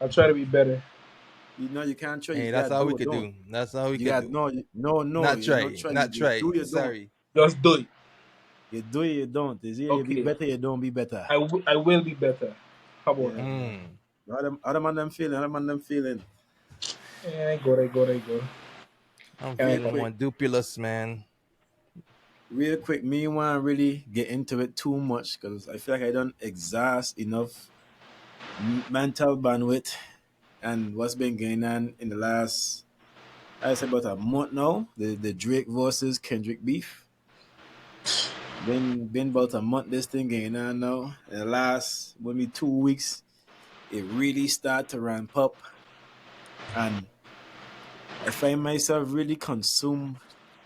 I'll try to be better. You know you can't try. You Hey, that's gotta all we do it. could Don't. do. That's all we You could got do. no, no. Not You not try. try. You Not just try. do. You don't. Sorry. Just do it. You do. You don't. Is you be Okay. better. You don't be better. I will be better. How about Yeah, that? man. Mm. Other man them feeling. Other man them feeling. Yeah, I go. I'm Yeah, I Real feeling go. quick. one dupulous, man. Real quick. Me want to really get into it too much because I feel like I don't exhaust enough mental bandwidth and what's been going on in the last. I say about a month now. The Drake versus Kendrick beef. Been about a month this thing going on now. In the last maybe 2 weeks, it really started to ramp up, and I find myself really consumed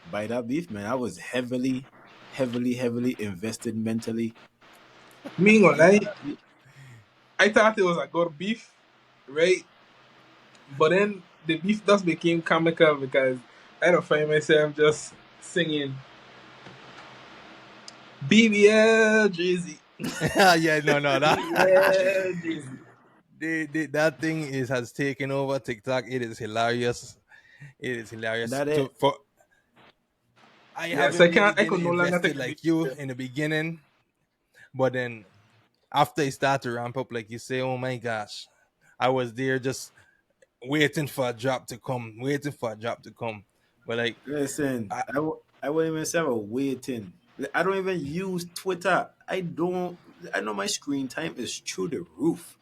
by that beef, man. I was heavily invested mentally. Me ain't gonna You lie. got I thought it was a good beef, right? But then the beef just became comical because I don't find myself just singing BBL Jay-Z. Yeah, no. BBL Jay-Z. That thing is has taken over TikTok. It is hilarious. It is hilarious. that it. I Yes, haven't really I been could no longer take invested the beef like you serious. in the beginning, but then after it started to ramp up, like you say, oh my gosh, I was there just waiting for a drop to come, waiting for a drop to come. But like, Listen, I, I wouldn't even say I'm waiting. I don't even use Twitter. I don't. I know my screen time is through the roof.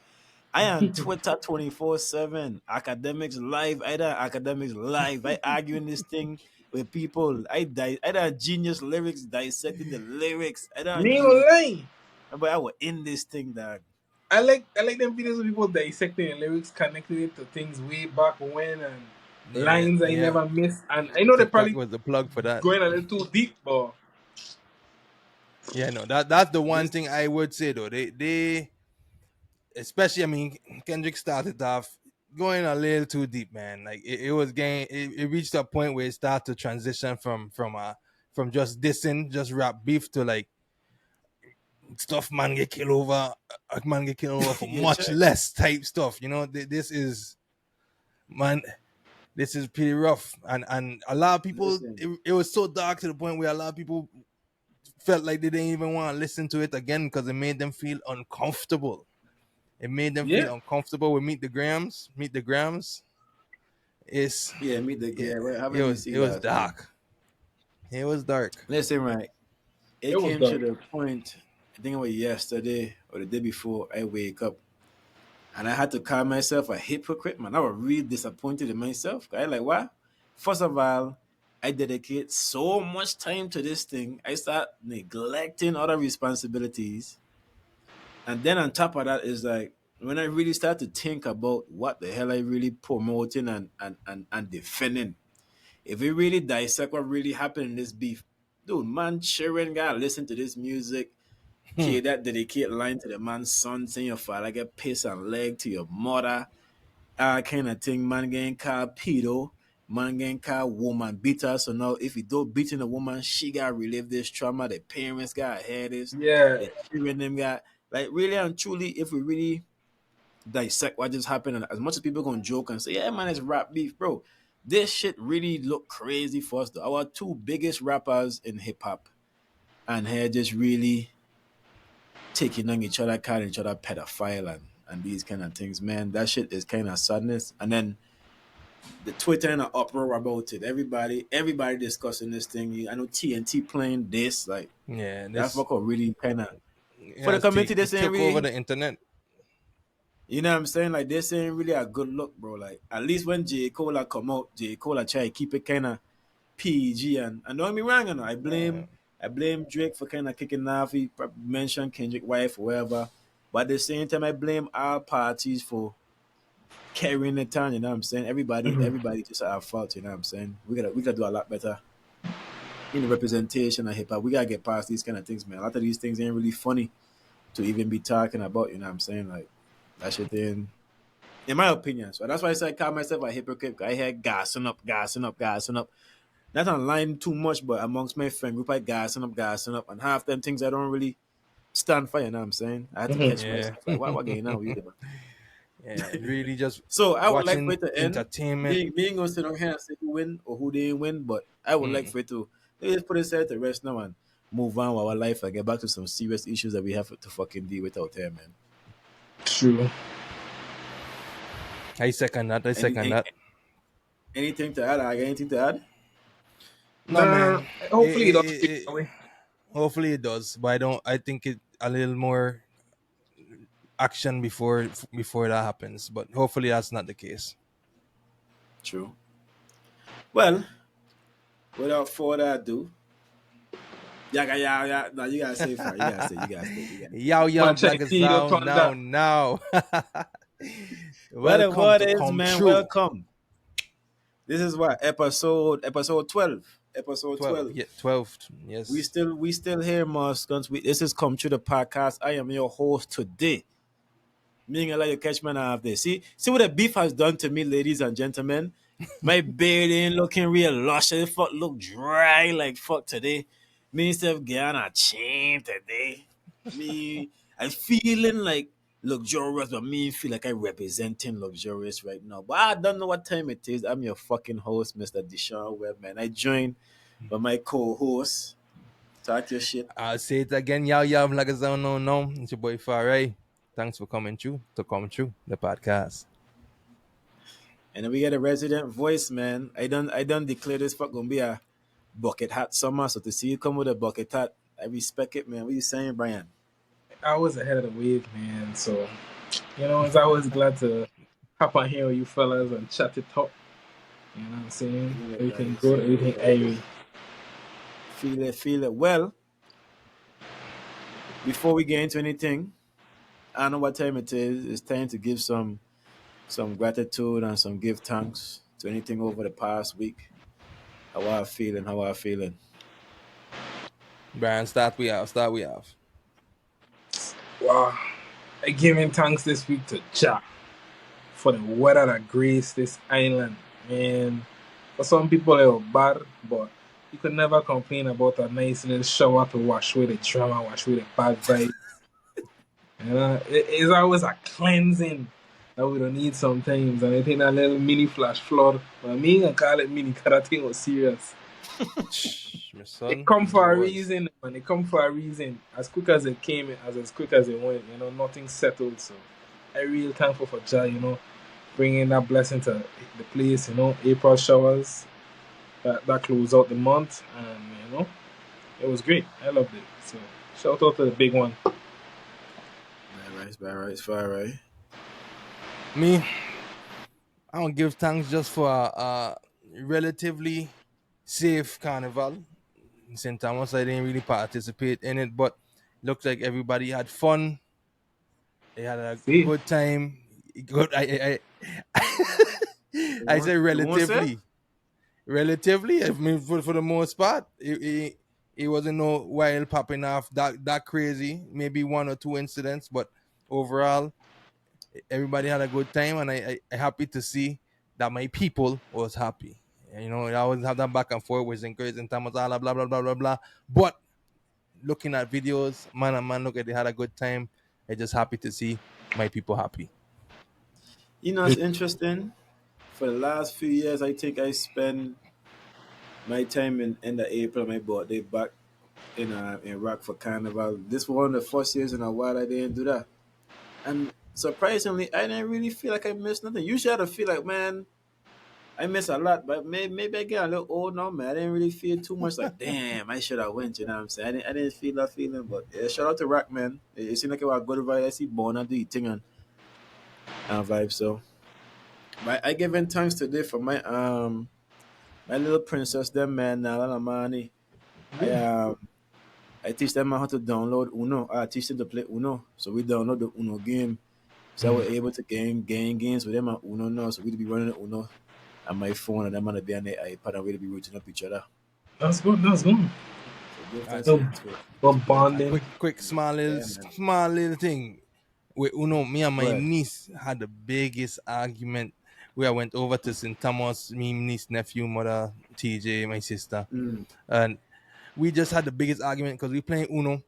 I on Twitter 24/7. Academics live. Academics live. I arguing this thing with people. I don't genius lyrics dissecting the lyrics. I don't Me ain't gonna use. lie. But I was in this thing, dog. I like them videos of people dissecting the lyrics, connecting it to things way back when and yeah, lines I yeah, never missed. And I know they're TikTok probably was the plug for that. going a little too deep, but Yeah, no, that's the one This thing I would say though. They especially, I mean, Kendrick started off going a little too deep, man. Like it was getting, it reached a point where it started to transition from just dissing, just rap beef to like stuff man get killed over, a man get killed over for yeah, much check. less type stuff. You know, this is man, this is pretty rough, and a lot of people, Listen. it was so dark to the point where a lot of people felt like they didn't even want to listen to it again because it made them feel uncomfortable. It made them yeah. feel uncomfortable with Meet the Grams. Meet the Grams. It's Yeah, meet the yeah, yeah. Well, how many see it was last night? dark. It was dark. Listen, right. It It was came to dark. the point. I think it was yesterday or the day before. I wake up and I had to call myself a hypocrite, man. I was really disappointed in myself. I like what? First of all, I dedicate so much time to this thing. I start neglecting other responsibilities. And then on top of that is like when I really start to think about what the hell I really promoting and defending. If we really dissect what really happened in this beef, dude, man, Sharon gotta listen to this music. Hmm. Kid that dedicate line to the man's son saying your father get piss and leg to your mother. Kind of thing, man getting called pedo, man getting called woman beater. So now if you don't beating a woman, she gotta relive this trauma. The parents gotta hear this. Yeah. The children them got like really and truly, if we really dissect what just happened, and as much as people gonna joke and say, yeah, man, it's rap beef, bro. This shit really look crazy for us though. Our two biggest rappers in hip hop and here just really taking on each other, calling each other pedophile and these kind of things, man. That shit is kind of sadness. And then the Twitter and the uproar about it. Everybody discussing this thing. I know TNT playing this, like Yeah, that this fuck really kind of it for the has community. This it ain't took over really, the internet. you know what I'm saying? Like this ain't really a good look, bro. Like at least when J Cola come out, J Cola try to keep it kind of PG and don't get me wrong, you know, Yeah. I blame Drake for kind of kicking off. He mentioned Kendrick wife or whatever, but at the same time, I blame all parties for carrying the town. You know what I'm saying? Mhm. Everybody just at fault. You know what I'm saying? We gotta do a lot better in the representation of hip hop. We gotta get past these kind of things, man. A lot of these things ain't really funny to even be talking about. You know what I'm saying? Like that shit ain't. In my opinion, so that's why I say I call myself a hypocrite. I hear gassing up. Not online too much, but amongst my friend group, I gassing up, and half them things I don't really stand for. You know what I'm saying? I had to Mhm. catch Yeah. myself. Like, what going on with you, man? Yeah, really just So I would like for watching it to end. entertainment. Being gonna sit on here and say who win or who didn't win, but I would like Mm. for it to let's put it aside to rest now and move on with our life and get back to some serious issues that we have to fucking deal with out there, man. True. I second that. I Any, second any that. anything to add? I got anything to add? No, Nah, man. hopefully it does feel that way. Hopefully it does, but I don't. I think it a little more action before that happens. But hopefully that's not the case. True. Well, without further ado, yeah, yeah, yeah. No, you gotta say first. You gotta say. You gotta say. You gotta say. Yow Man, yow check black is see your out now thunder. now. Well, the Welcome word to is, come man. true. Welcome. This is what episode 12. Episode 12. 12. Yeah, 12. We Yes. still we still here, Moscons. This is Come True the Podcast. I am your host today. Me and you catch man half there. See what the beef has done to me, ladies and gentlemen. My beard ain't looking real lush. The fuck look dry like fuck today. Me instead of getting a chain today. Me I feeling like luxurious, but me feel like I representing luxurious right now. But I don't know what time it is. I'm your fucking host, Mr. Deshaun Webman. I joined by my co-host. Talk your shit. I'll say it again. Yow yow black is out now now. It's your boy Farai. Thanks for coming through to come true the podcast. And then we get a resident voice, man. I done declare this fuck gonna be a bucket hat summer. So to see you come with a bucket hat, I respect it, man. What you saying, Brian? I was ahead of the wave, man. So, it's always glad to hop on here with you fellas and chat it up. You know what I'm saying? Feel it, Everything guys. good, Feel it, everything guys. airy. Feel it, feel it. Well, before we get into anything, I know what time it is. It's time to give some gratitude and some give thanks to anything over the past week. How I feeling? How I feeling? Brian, start we have. Start we have. Wow. I giving thanks this week to Jah for the weather that graced this island. Man, for some people it was bad, but you could never complain about a nice little shower to wash away the drama, wash away the bad vibe. It's always a cleansing that we don't need sometimes. And I think that little mini flash flood, but me, I call it mini because that thing was serious. My It son, come it for a was. reason, man. It come for a reason. As quick as it came, as quick as it went, nothing settled. So I real thankful for Jah, bringing that blessing to the place, April showers that close out the month, and it was great. I loved it. So shout out to the big one. Bad right, far right. Me, I don't give thanks just for a relatively safe carnival. In St. Thomas, I didn't really participate in it, but looked like everybody had fun. They had a See, good time. Good. I say You want to say? relatively. I mean, for the most part, it wasn't no wild popping off that crazy. Maybe one or two incidents, but overall, everybody had a good time, and I happy to see that my people was happy. And, I always have that back and forth with encouraging Thomas, blah blah blah blah blah blah. But looking at videos, man and man, look at they had a good time. I just happy to see my people happy. You know, it's interesting. For the last few years, I think I spend my time in end of April, my birthday back in Iraq for Carnival. This was one of the first years in a while I didn't do that. And surprisingly, I didn't really feel like I missed nothing. Usually I feel like, man, I miss a lot, but maybe I get a little old now, man. I didn't really feel too much like, damn, I should have went, you know what I'm saying? I didn't feel that feeling, but yeah, shout out to Rock, man. It seemed like it was a good vibe. I see Born and do your thing and vibe, so. But I giving thanks today for my little princess, them man, Nala Mani. I yeah. I teach them how to download Uno. I teach them to play Uno. So we download the Uno game. So we're able to gain games with them at Uno now. So we'll be running the Uno on my phone and them on the be on the iPad and we'll be rooting up each other. That's good. That's good. So give thanks That's to, No, to, no to them. And bonding. quick yeah, man. small little thing. We, me and Go my ahead. niece had the biggest argument. We went over to St. Thomas, me, niece, nephew, mother, TJ, my sister, Mm. and we just had the biggest argument because we playing Uno,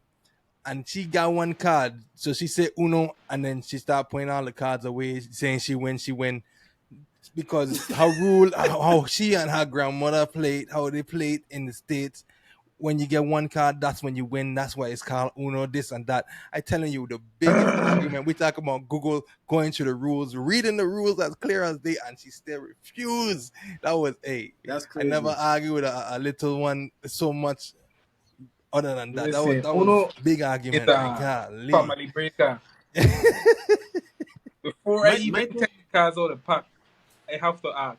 and she got one card. So she said Uno, and then she started putting all the cards away, saying she win. Because her rule, how she and her grandmother played, how they played in the States. When you get one card, that's when you win. That's why it's called Uno, this and that. I telling you, the biggest argument. We talk about Google going through the rules, reading the rules as clear as day, and she still refused. That was That's I never crazy. argue with a little one so much. Other than that, Listen, that was Uno big is argument. Like, a golly. family breaker. Before I My even my take thing, the cards out of the pack, I have to ask,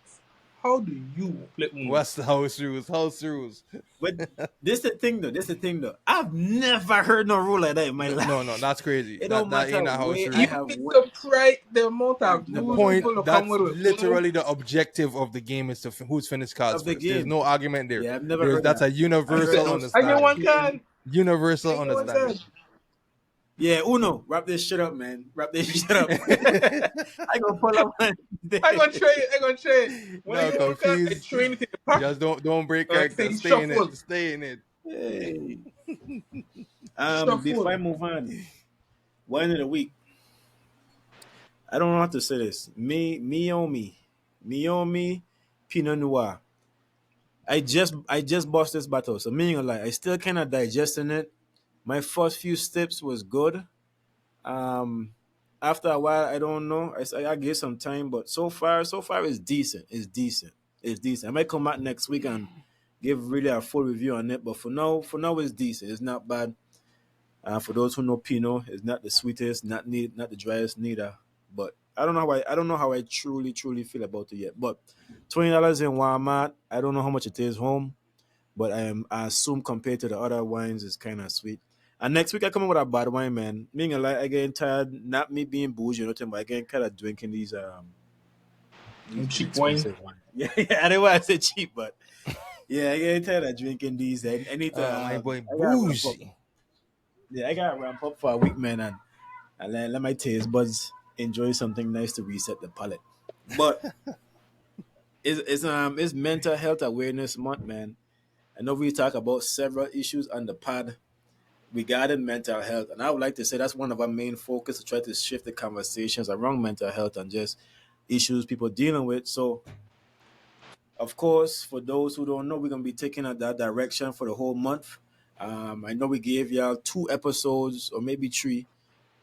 how do you play Uno? What's the house rules? House rules. but this the thing though. This the thing though. I've never heard no rule like that in my No, no, no, life. that's crazy. It don't That matter ain't a house where rule. I You'd have be went. surprised the amount of I've The never rules heard point, that people come that's with Uno. literally the objective of the game, is to who's finished cards of the first. There's game. no argument there. Yeah, I've never heard That's that. a I heard universal no I get start understanding. one killing. card. I Universal get one understanding. card. Yeah, Uno, wrap this shit up, man. Wrap this shit up. I gonna pull up one I gonna day. trade it. I gonna trade it. When I No, get one card, I confused. train it in the pack. Just don't break And I say character. he Stay in it. shuffle. Stay in it. Hey. Before Shuffle. I move on, one of the week. I don't know how to say this. Me, Pinot Noir. I just bossed this battle. So meaning like I still kind of digesting it. My first few steps was good. Um, After a while, I don't know. I gave some time, but so far it's decent. It's decent. It's decent. I might come back next week and give really a full review on it. But for now, it's decent. It's not bad. For those who know Pinot, it's not the sweetest, not the driest neither. But I don't know how I truly feel about it yet. But $20 in Walmart, I don't know how much it is home, but I assume compared to the other wines, it's kind of sweet. And next week I come up with a bad wine, man. Being a like, I getting tired, not me being bougie or nothing, but I getting kind of drinking these Cheap wine. expensive wines. Yeah, yeah. I don't want to say cheap, but yeah, I getting tired of drinking these. I need to. My boy I gotta ramp up. bougie. Yeah, I gotta ramp up for a week, man, and let my taste buds enjoy something nice to reset the palate. But it's mental health awareness month, man. I know we talk about several issues on the pod regarding mental health, and I would like to say that's one of our main focus to try to shift the conversations around mental health and just issues people dealing with. So, of course, for those who don't know, we're gonna be taking that direction for the whole month. I know we gave y'all 2 episodes or maybe 3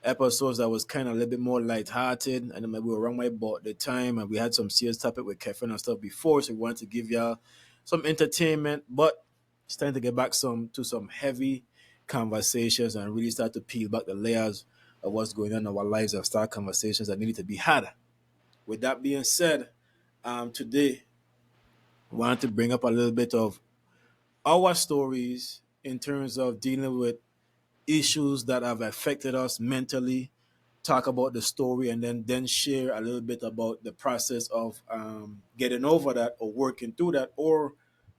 episodes that was kind of a little bit more lighthearted, and then we were around my boat at the time, and we had some serious topic with Kevin and stuff before, so we wanted to give y'all some entertainment, but it's time to get back some heavy conversations and really start to peel back the layers of what's going on in our lives and start conversations that needed to be had. With that being said, today I wanted to bring up a little bit of our stories in terms of dealing with issues that have affected us mentally, talk about the story, and then share a little bit about the process of getting over that or working through that or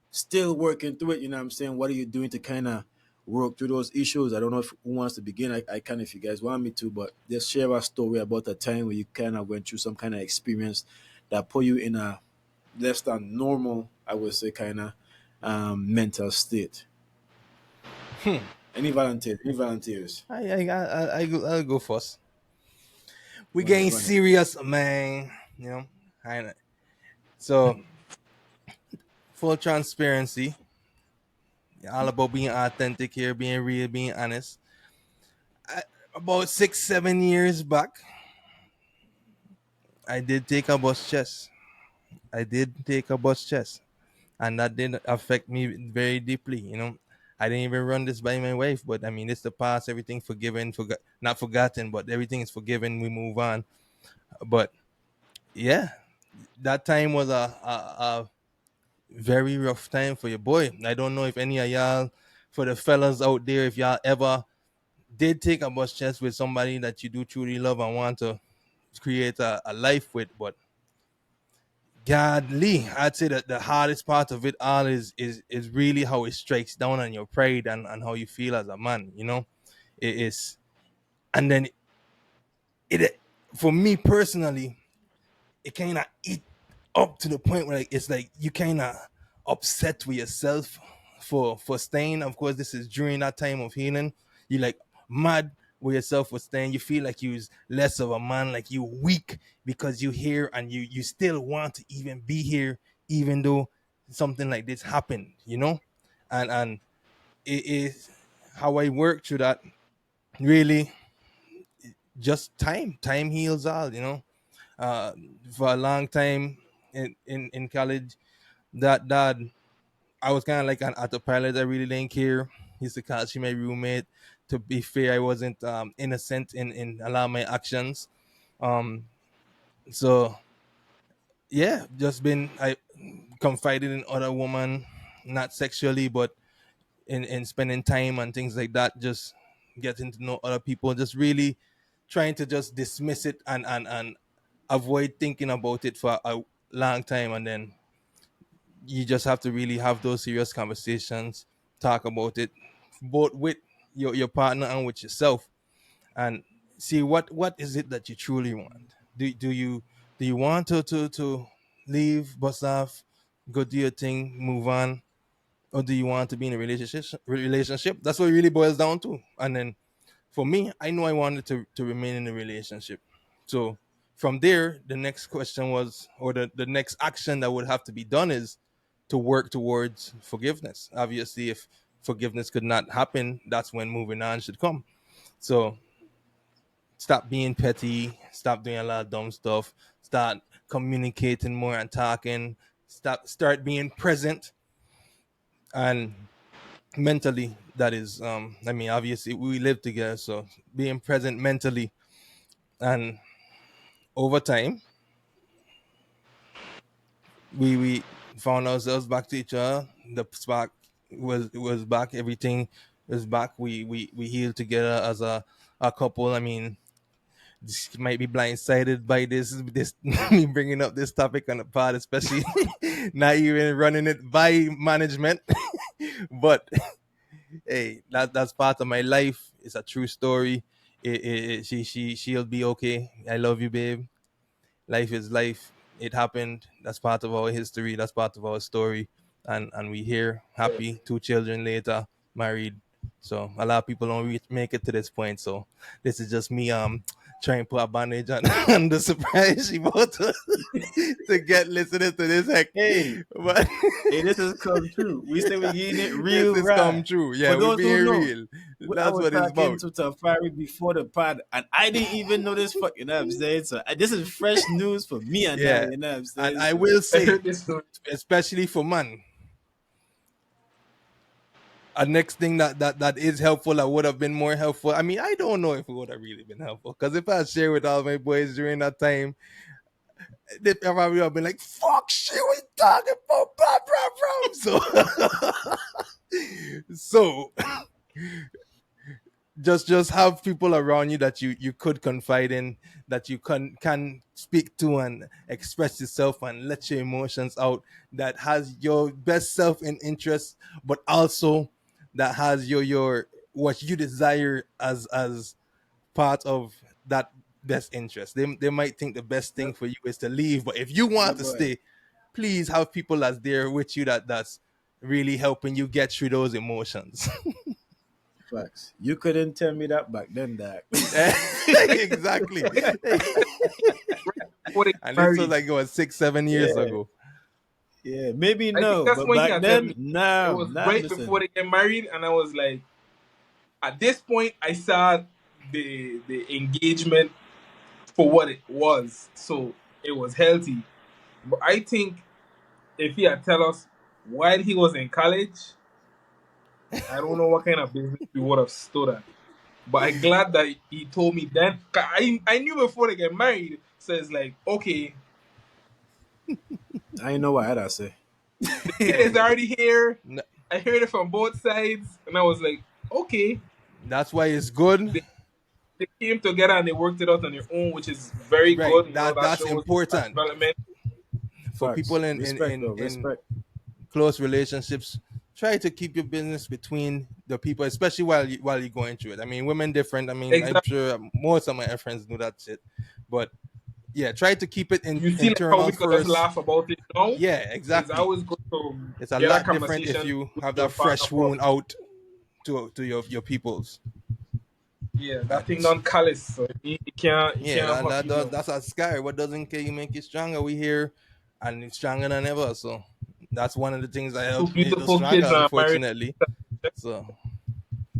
still working through it. You know what I'm saying? What are you doing to kind of work through those issues? I don't know if who wants to begin. I can if you guys want me to, but just share a story about a time where you kind of went through some kind of experience that put you in a less than normal, I would say, kind of mental state. Hmm. Any volunteers? Any volunteers? I'll go first. We Run it, getting run it. serious, man. You know, I know. So full transparency. All about being authentic here, being real, being honest. About 6, 7 years back, I did take a bus chest. I did take a bus chest, and that did affect me very deeply. I didn't even run this by my wife, but I mean, it's the past. Everything forgiven, not forgotten, but everything is forgiven. We move on. But yeah, that time was a very rough time for your boy. I don't know if any of y'all, for the fellas out there, if y'all ever did take a bus chest with somebody that you do truly love and want to create a life with. But godly, I'd say that the hardest part of it all is really how it strikes down on your pride and how you feel as a man. It is, and then it for me personally, it kind of eat up to the point where, like, it's like you kind of upset with yourself for staying. Of course, this is during that time of healing. You like, mad with your self-esteem. You feel like you's less of a man, like you weak because you here and you still want to even be here, even though something like this happened, you know? And it is how I work through that. Really, just time heals all, you know. uh for a long time in college, that I was kind of like an autopilot. I really didn't care. He used to catch my roommate. To be fair, I wasn't innocent in a lot of my actions. Um, so yeah, just been I confided in other woman, not sexually, but in spending time and things like that. Just getting to know other people. Just really trying to just dismiss it and avoid thinking about it for a long time, and then you just have to really have those serious conversations, talk about it, both with your partner and with yourself, and see what is it that you truly want. Do you want to leave, bust off, go do your thing, move on, or do you want to be in a relationship? That's what it really boils down to. And then for me, I know I wanted to remain in a relationship. So from there, the next question was, or the next action that would have to be done is to work towards forgiveness. Obviously, if forgiveness could not happen, that's when moving on should come. So stop being petty, stop doing a lot of dumb stuff, start communicating more and talking, start being present and mentally. That is, I mean, obviously we live together, so being present mentally, and over time we found ourselves back to each other. The spark was back. Everything was back. We healed together as a couple. I mean, this might be blindsided by this me bringing up this topic on the pod, especially not even running it by management. But hey, that's part of my life. It's a true story. She'll be okay. I love you, babe. Life is life. It happened. That's part of our history. That's part of our story. And we here, happy. 2 children later, married. So a lot of people don't make it to this point. So this is just me trying to put a bandage on, on the surprise she bought to get listening to this heck. Hey, But hey, this has come true. We say we're getting it this real is come right. true. For Yeah, we're those who being know, real. I That's was what it's talking about. to Tafari before the pod, and I didn't even know this fucking, you know what I'm saying? So this is fresh news for me and I, Yeah. you know what I'm And saying? I So will I say, heard this story. especially for man, a next thing that is helpful, that would have been more helpful. I mean, I don't know if it would have really been helpful, because if I share with all my boys during that time, they probably would have been like, "Fuck, shit, we talking about blah blah blah." So just have people around you that you could confide in, that you can speak to and express yourself and let your emotions out, that has your best self in interest, but also that has your what you desire as part of that best interest. They might think the best thing yep, for you is to leave, but if you yeah, want to boy. stay, please have people that's there with you, that's really helping you get through those emotions. Facts. You couldn't tell me that back then, Doc. Exactly. Right before they get And this was married. like what, 6 7 years Yeah, ago. yeah. Maybe I think no, that's but when he back had tell then, me. It nah, was nah, right before listen. they get married, and I was like, at this point, I saw the engagement for what it was. So it was healthy. But I think if he had tell us while he was in college, I don't know what kind of business we would have stood at. But I'm glad that he told me then. 'Cause I knew before they get married. So it's like, okay, I know what I'd say. the kid is already here. N- I heard it from both sides. And I was like, okay. That's why it's good. They, they came together and they worked it out on their own, which is very Right. good. That That's shows important development. for Facts. people in in Respect in, though, in respect. close relationships. Try to keep your business between the people, especially while you're going through it. I mean, women different. I mean, I'm Exactly. sure most of my friends do that shit, but yeah, try to keep it You see, like how internal we could just first. laugh about it now. Yeah, It's exactly. always good to It's a get a lot different if conversation you with have your that partner fresh wound first. out to your peoples. Yeah, that And thing done callous, so he yeah, can't hurt you now. that's a scary. What doesn't kill you make you stronger. We here, and it's stronger than ever. So that's one of the things that Two helps me the beautiful stronger, kids are married. unfortunately. So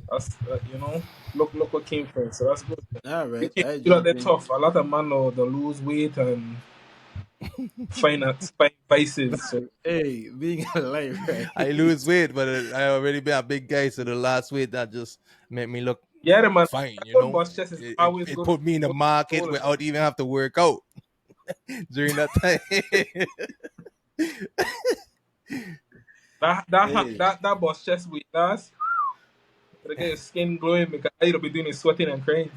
That's, look what came first. So that's good. All You right, can't I do that. jump They're in. tough. A lot of men know they lose weight and find vices. So Hey, being alive, right? I lose weight, but I already been a big guy. So the last weight that just made me look yeah, the man. fine. A good boss chest is always It good for put me in the good for market control, man. without even have to work out during that time. Hey, That boss chest weight loss. To get your skin glowing because you'll be doing is sweating and crying.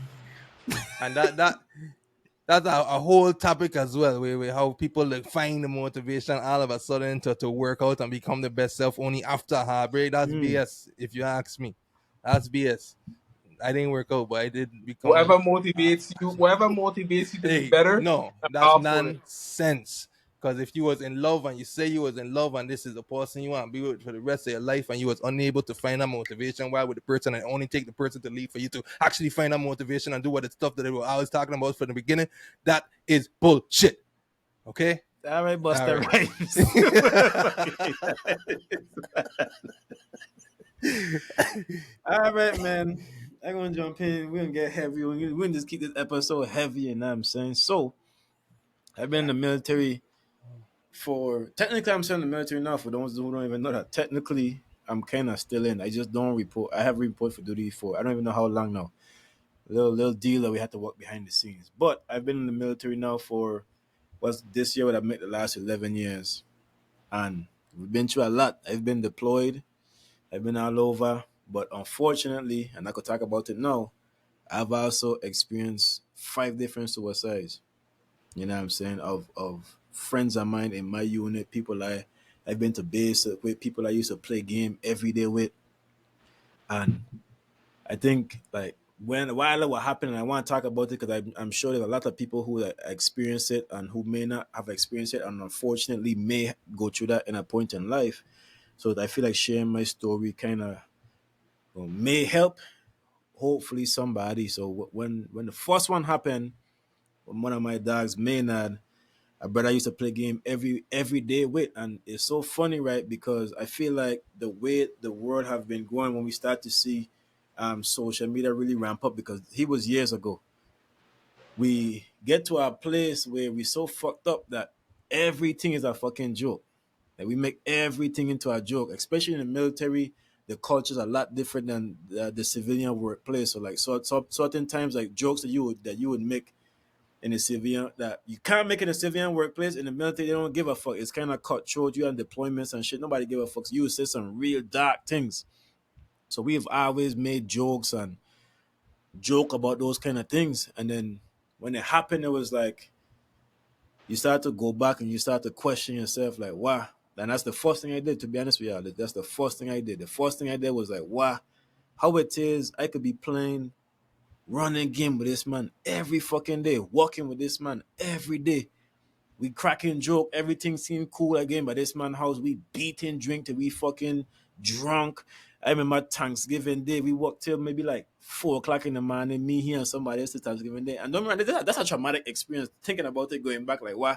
And that's a whole topic as well, where how people like find the motivation all of a sudden to work out and become the best self only after heartbreak. That's mm, BS, if you ask me. That's BS. I didn't work out, but I did become. Whatever motivates you to be Hey, better, no, I'm that's all for it. nonsense. Because if you was in love and you say you was in love and this is the person you want to be with for the rest of your life and you was unable to find that motivation, why would the person and only take the person to leave for you to actually find that motivation and do what the stuff that they were always talking about from the beginning? That is bullshit. Okay? all right, All Buster right. Rhymes. All right, man. I'm gonna jump in. We're gonna get heavy. We're gonna just keep this episode heavy, you know what I'm saying? So, I've been in the military for technically I'm still in the military now for those who don't even know that. Technically, I'm kinda still in. I just don't report. I have report for duty for I don't even know how long now. Little deal that we had to work behind the scenes. But I've been in the military now for what's this year would have made the last 11 years. And we've been through a lot. I've been deployed, I've been all over. But unfortunately, and I could talk about it now, I've also experienced 5 different suicides. You know what I'm saying? Of friends of mine in my unit, people I've been to base with, people I used to play game every day with. And I think like while it was happening, I want to talk about it because I'm sure there's a lot of people who experience it and who may not have experienced it and unfortunately may go through that in a point in life. So I feel like sharing my story kind of may help hopefully somebody. So when the first one happened, when one of my dogs, Maynard, a brother I used to play game every day with, and it's so funny, right? Because I feel like the way the world have been going when we start to see social media really ramp up because he was years ago. We get to a place where we so fucked up that everything is a fucking joke. Like we make everything into a joke, especially in the military. The culture is a lot different than the civilian workplace. So like certain times like jokes that you would make in a civilian that you can't make in a civilian workplace. In the military, they don't give a fuck. It's kind of cutthroat. You on deployments and shit. Nobody give a fuck. So you would say some real dark things. So we've always made jokes and joke about those kind of things. And then when it happened, it was like you start to go back and you start to question yourself, like, wow. And that's the first thing I did, to be honest with you. That's the first thing I did. The first thing I did was like, wow, how it is I could be playing running game with this man every fucking day, walking with this man every day. We cracking joke, everything seemed cool again. But this man house, we beating drink till we fucking drunk. I remember Thanksgiving Day, we walked till maybe like 4 o'clock in the morning, me here and somebody else to Thanksgiving Day. And don't remember that's a traumatic experience thinking about it going back, like wow,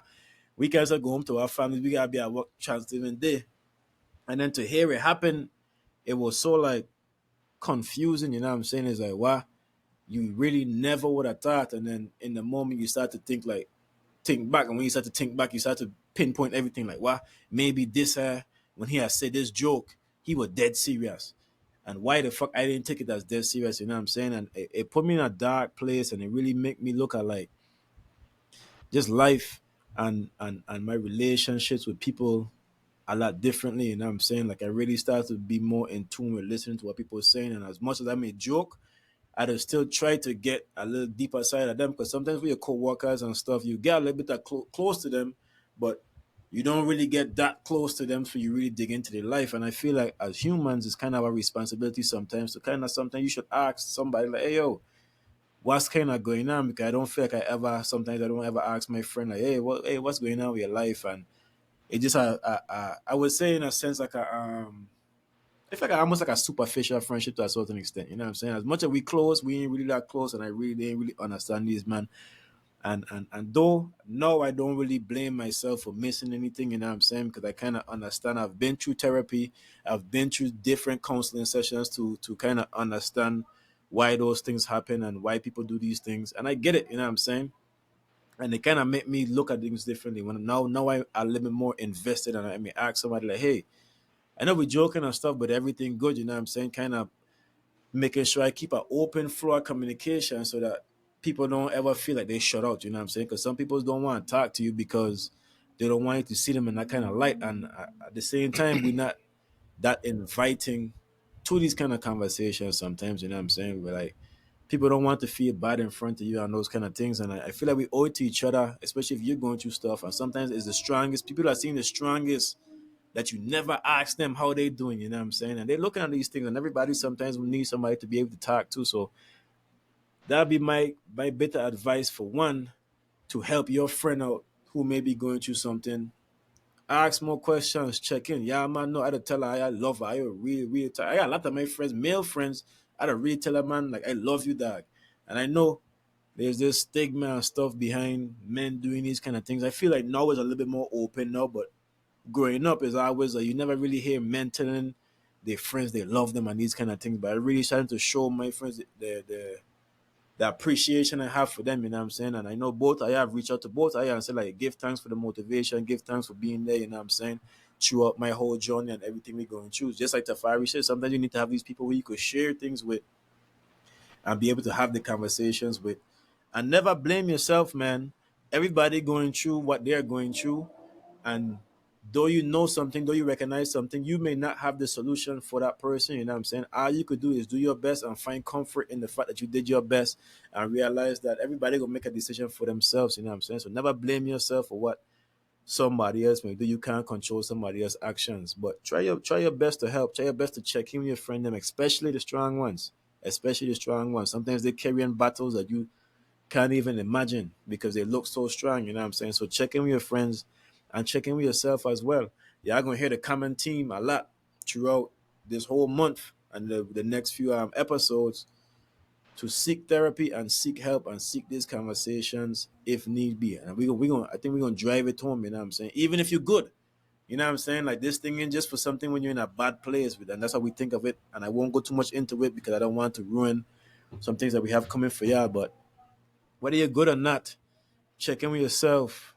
we guys are go home to our families, we gotta be at work Thanksgiving Day. And then to hear it happen, it was so like confusing, you know what I'm saying? It's like wow, you really never would have thought. And then in the moment you start to think back, and when you start to think back, you start to pinpoint everything. Like, wow, maybe this when he had said this joke, he was dead serious. And why the fuck I didn't take it as dead serious? You know what I'm saying? And it put me in a dark place, and it really made me look at like just life and my relationships with people a lot differently. You know what I'm saying? Like I really started to be more in tune with listening to what people are saying. And as much as I may joke, I'd have still try to get a little deeper side of them because sometimes with your co-workers and stuff, you get a little bit close to them, but you don't really get that close to them so you really dig into their life. And I feel like as humans, it's kind of a responsibility sometimes to kind of sometimes you should ask somebody like, hey, yo, what's kind of going on? Because I don't feel like sometimes I don't ever ask my friend like, hey, what's going on with your life? And it just, I would say in a sense like it's like almost like a superficial friendship to a certain extent. You know what I'm saying? As much as we close, we ain't really that close, and I really ain't really understand these man. And though no, I don't really blame myself for missing anything. You know what I'm saying? Because I kind of understand. I've been through therapy. I've been through different counseling sessions to kind of understand why those things happen and why people do these things. And I get it. You know what I'm saying? And it kind of make me look at things differently. When now I a little bit more invested, and I may ask somebody like, "Hey, I know we're joking and stuff, but everything good?" You know what I'm saying? Kind of making sure I keep an open flow of communication so that people don't ever feel like they shut out. You know what I'm saying? Because some people don't want to talk to you because they don't want you to see them in that kind of light. And at the same time, we're not that inviting to these kind of conversations sometimes. You know what I'm saying? We're like, people don't want to feel bad in front of you and those kind of things. And I feel like we owe it to each other, especially if you're going through stuff. And sometimes it's the strongest. People are seeing the strongest that you never ask them how they doing, you know what I'm saying? And they're looking at these things, and everybody sometimes will need somebody to be able to talk to. So that'd be my bit of advice for one, to help your friend out who may be going through something. Ask more questions, check in. Yeah, man, no, I had to tell her I love her. I really, really I got a lot of my friends, male friends, I had to really tell her, man, like, I love you, dog. And I know there's this stigma and stuff behind men doing these kind of things. I feel like now is a little bit more open now, but growing up is always like you never really hear men telling their friends they love them and these kind of things. But I really started to show my friends the appreciation I have for them, you know what I'm saying? And I know both I have reached out to both I and said like give thanks for the motivation, give thanks for being there, you know what I'm saying? Throughout my whole journey and everything we're going through. Just like Tafari said, sometimes you need to have these people where you could share things with and be able to have the conversations with. And never blame yourself, man. Everybody going through what they're going through, and though you know something, though you recognize something, you may not have the solution for that person. You know what I'm saying? All you could do is do your best and find comfort in the fact that you did your best and realize that everybody will make a decision for themselves. You know what I'm saying? So never blame yourself for what somebody else may do. You can't control somebody else's actions. But try your best to help. Try your best to check in with your friend them, especially the strong ones. Especially the strong ones. Sometimes they carry in battles that you can't even imagine because they look so strong, you know what I'm saying? So check in with your friends and check in with yourself as well. Y'all gonna hear the common theme a lot throughout this whole month and the next few episodes, to seek therapy and seek help and seek these conversations if need be. And we gonna I think we're gonna drive it home, you know what I'm saying? Even if you're good. You know what I'm saying? Like this thing ain't just for something when you're in a bad place with, and that's how we think of it. And I won't go too much into it because I don't want to ruin some things that we have coming for y'all. But whether you're good or not, check in with yourself.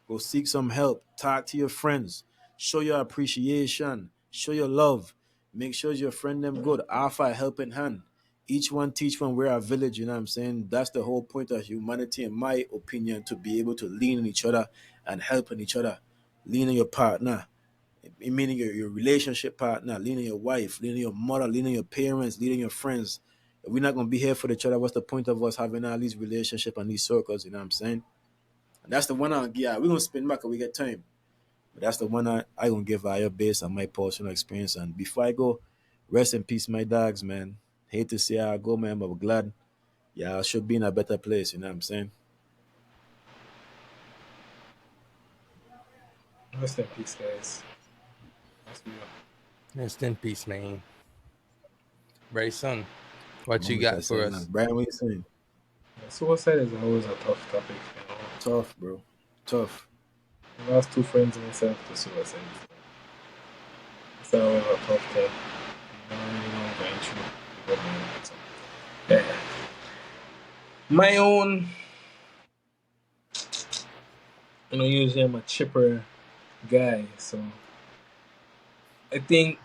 Go seek some help. Talk to your friends. Show your appreciation. Show your love. Make sure your friend them good. Offer a helping hand. Each one teach one. We're a village, you know what I'm saying? That's the whole point of humanity, in my opinion, to be able to lean on each other and help on each other. Lean on your partner, meaning your relationship partner, lean on your wife, lean on your mother, lean on your parents, lean on your friends. If we're not gonna be here for each other, what's the point of us having all these relationships and these circles, you know what I'm saying? And that's the one yeah, we're gonna spin back if we get time. But that's the one I gonna give higher based on my personal experience. And before I go, rest in peace, my dogs, man. Hate to see how I go, man, but we're glad. Yeah, I should be in a better place, you know what I'm saying? Rest in peace, guys. That's real. Rest in peace, man. Bryson, what I'm you with got that for saying, man. us? Brian, what you saying? Yeah, suicide is always a tough topic, you know. Tough, bro. Tough. I lost two friends myself to suicide. It's always a tough thing. You don't really know going through what going on. So, yeah. My own, usually I'm a chipper guy, so I think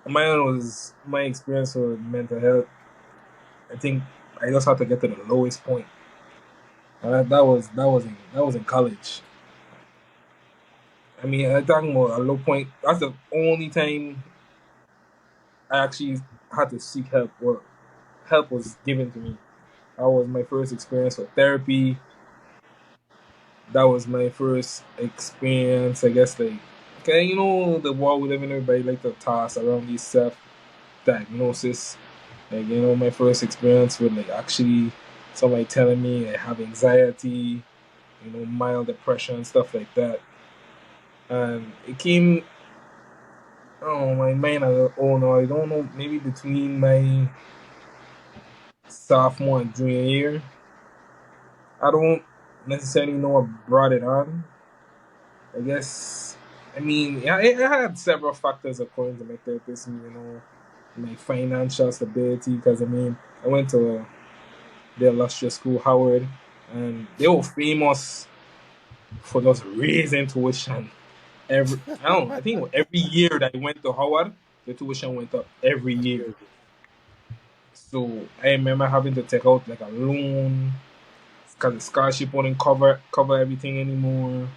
my own was my experience with mental health. I think I just had to get to the lowest point. And that was in college. I mean, I'm talking about a low point. That's the only time I actually had to seek help, or help was given to me. That was my first experience with therapy. That was my first experience, I guess. Like, okay, the world we live in, everybody like to toss around these self-diagnosis. Like, my first experience with like actually somebody telling me I have anxiety, mild depression, stuff like that. And it came Oh, my mind as a oh no, I don't know. Maybe between my sophomore and junior year, I don't necessarily know what brought it on. I guess. I mean, yeah, it had several factors according to my therapist. My financial stability. Because I mean, I went to the illustrious school, Howard, and they were famous for just raising tuition. I don't know. I think every year that I went to Howard, the tuition went up every That's year. crazy. So I remember having to take out like a loan because the scholarship wouldn't cover everything anymore.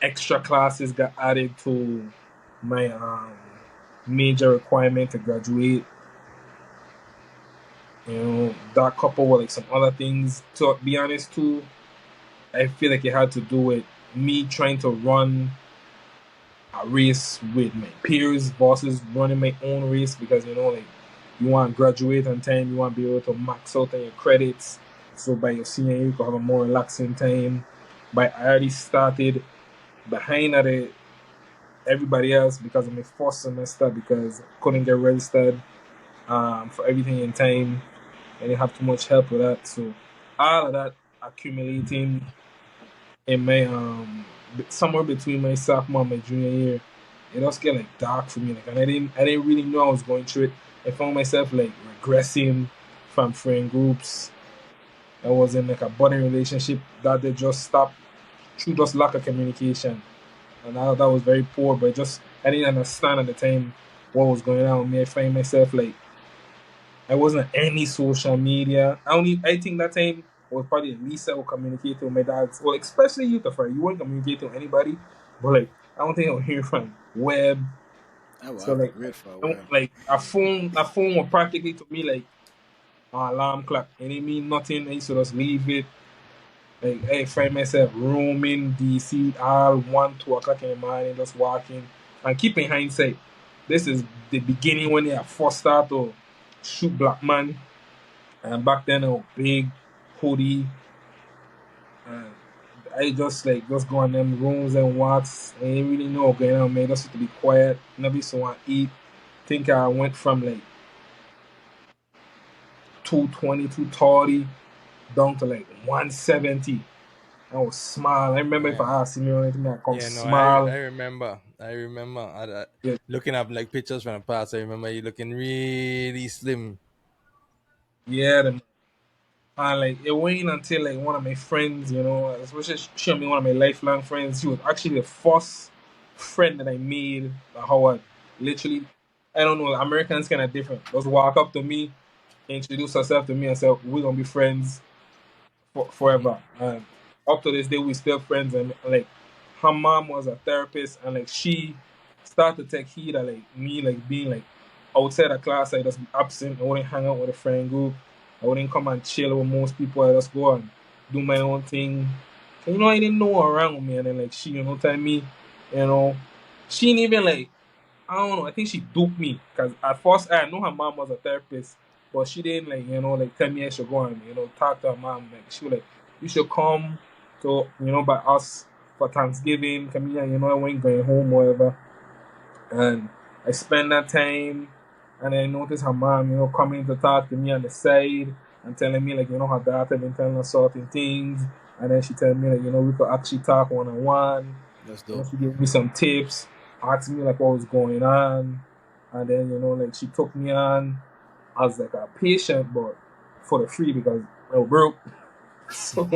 Extra classes got added to my major requirement to graduate. That couple with like some other things. To be honest, too, I feel like it had to do with me trying to run a race with my peers, bosses, running my own race because like you want to graduate on time, you want to be able to max out on your credits. So by your senior year, you can have a more relaxing time. But I already started behind at it everybody else because of my first semester because I couldn't get registered for everything in time. I didn't have too much help with that. So all of that accumulating in my somewhere between my sophomore and my junior year, it just get like dark for me. Like, and I didn't really know I was going through it. I found myself like regressing from friend groups. I was in like a budding relationship that they just stopped through just lack of communication, and that was very poor. But just I didn't understand at the time what was going on with me. I find myself like I wasn't any social media. I think that time was probably the least I would communicate with my dad. Well, especially you, Tafari. You weren't communicating with anybody, but like I don't think I would hear from web. I will So have to like great for a I don't, while. like a phone was practically to me like an alarm clock. And it mean nothing. I used to just leave it. Like I find myself roaming DC all 1, 2 o'clock in the morning, just walking. And keep in hindsight, this is the beginning when they first start to shoot black man. And back then, I was big, hoodie, and I just go in them rooms and watch. I ain't really know what's going on, man. Just to be quiet, nobody so want to eat. Think I went from like 220, 230 down to like 170. I was small. I remember if Man. I asked me or anything, I come Yeah, no, I small. remember. I remember Yeah, looking up like pictures from the past. I remember you looking really slim. yeah. And like it wasn't until like one of my friends, especially she me one of my lifelong friends. She was actually the first friend that I made at Howard. Literally, I don't know. Americans kind of different. Just walk up to me, introduce herself to me, and say we're gonna be friends forever. And up to this day, we still friends. And like, her mom was a therapist, and like she started to take heed of like me like being like outside of class. I just be absent. I wouldn't hang out with a friend group. I wouldn't come and chill with most people. I just go and do my own thing. And, I didn't know her around me, and then like she, tell me, you know, she didn't even like I don't know. I think she duped me because at first I know her mom was a therapist, but she didn't like like tell me I should go and talk to her mom. Like she was like, you should come to by us for Thanksgiving. Come here, I wasn't going home or whatever. And I spent that time, and I noticed her mom coming to talk to me on the side and telling me like her daughter been telling her certain things, and then she told me like we could actually talk one on one. That's dope. She gave me some tips, asked me like what was going on, and then like she took me on as like a patient, but for the free because I was broke. So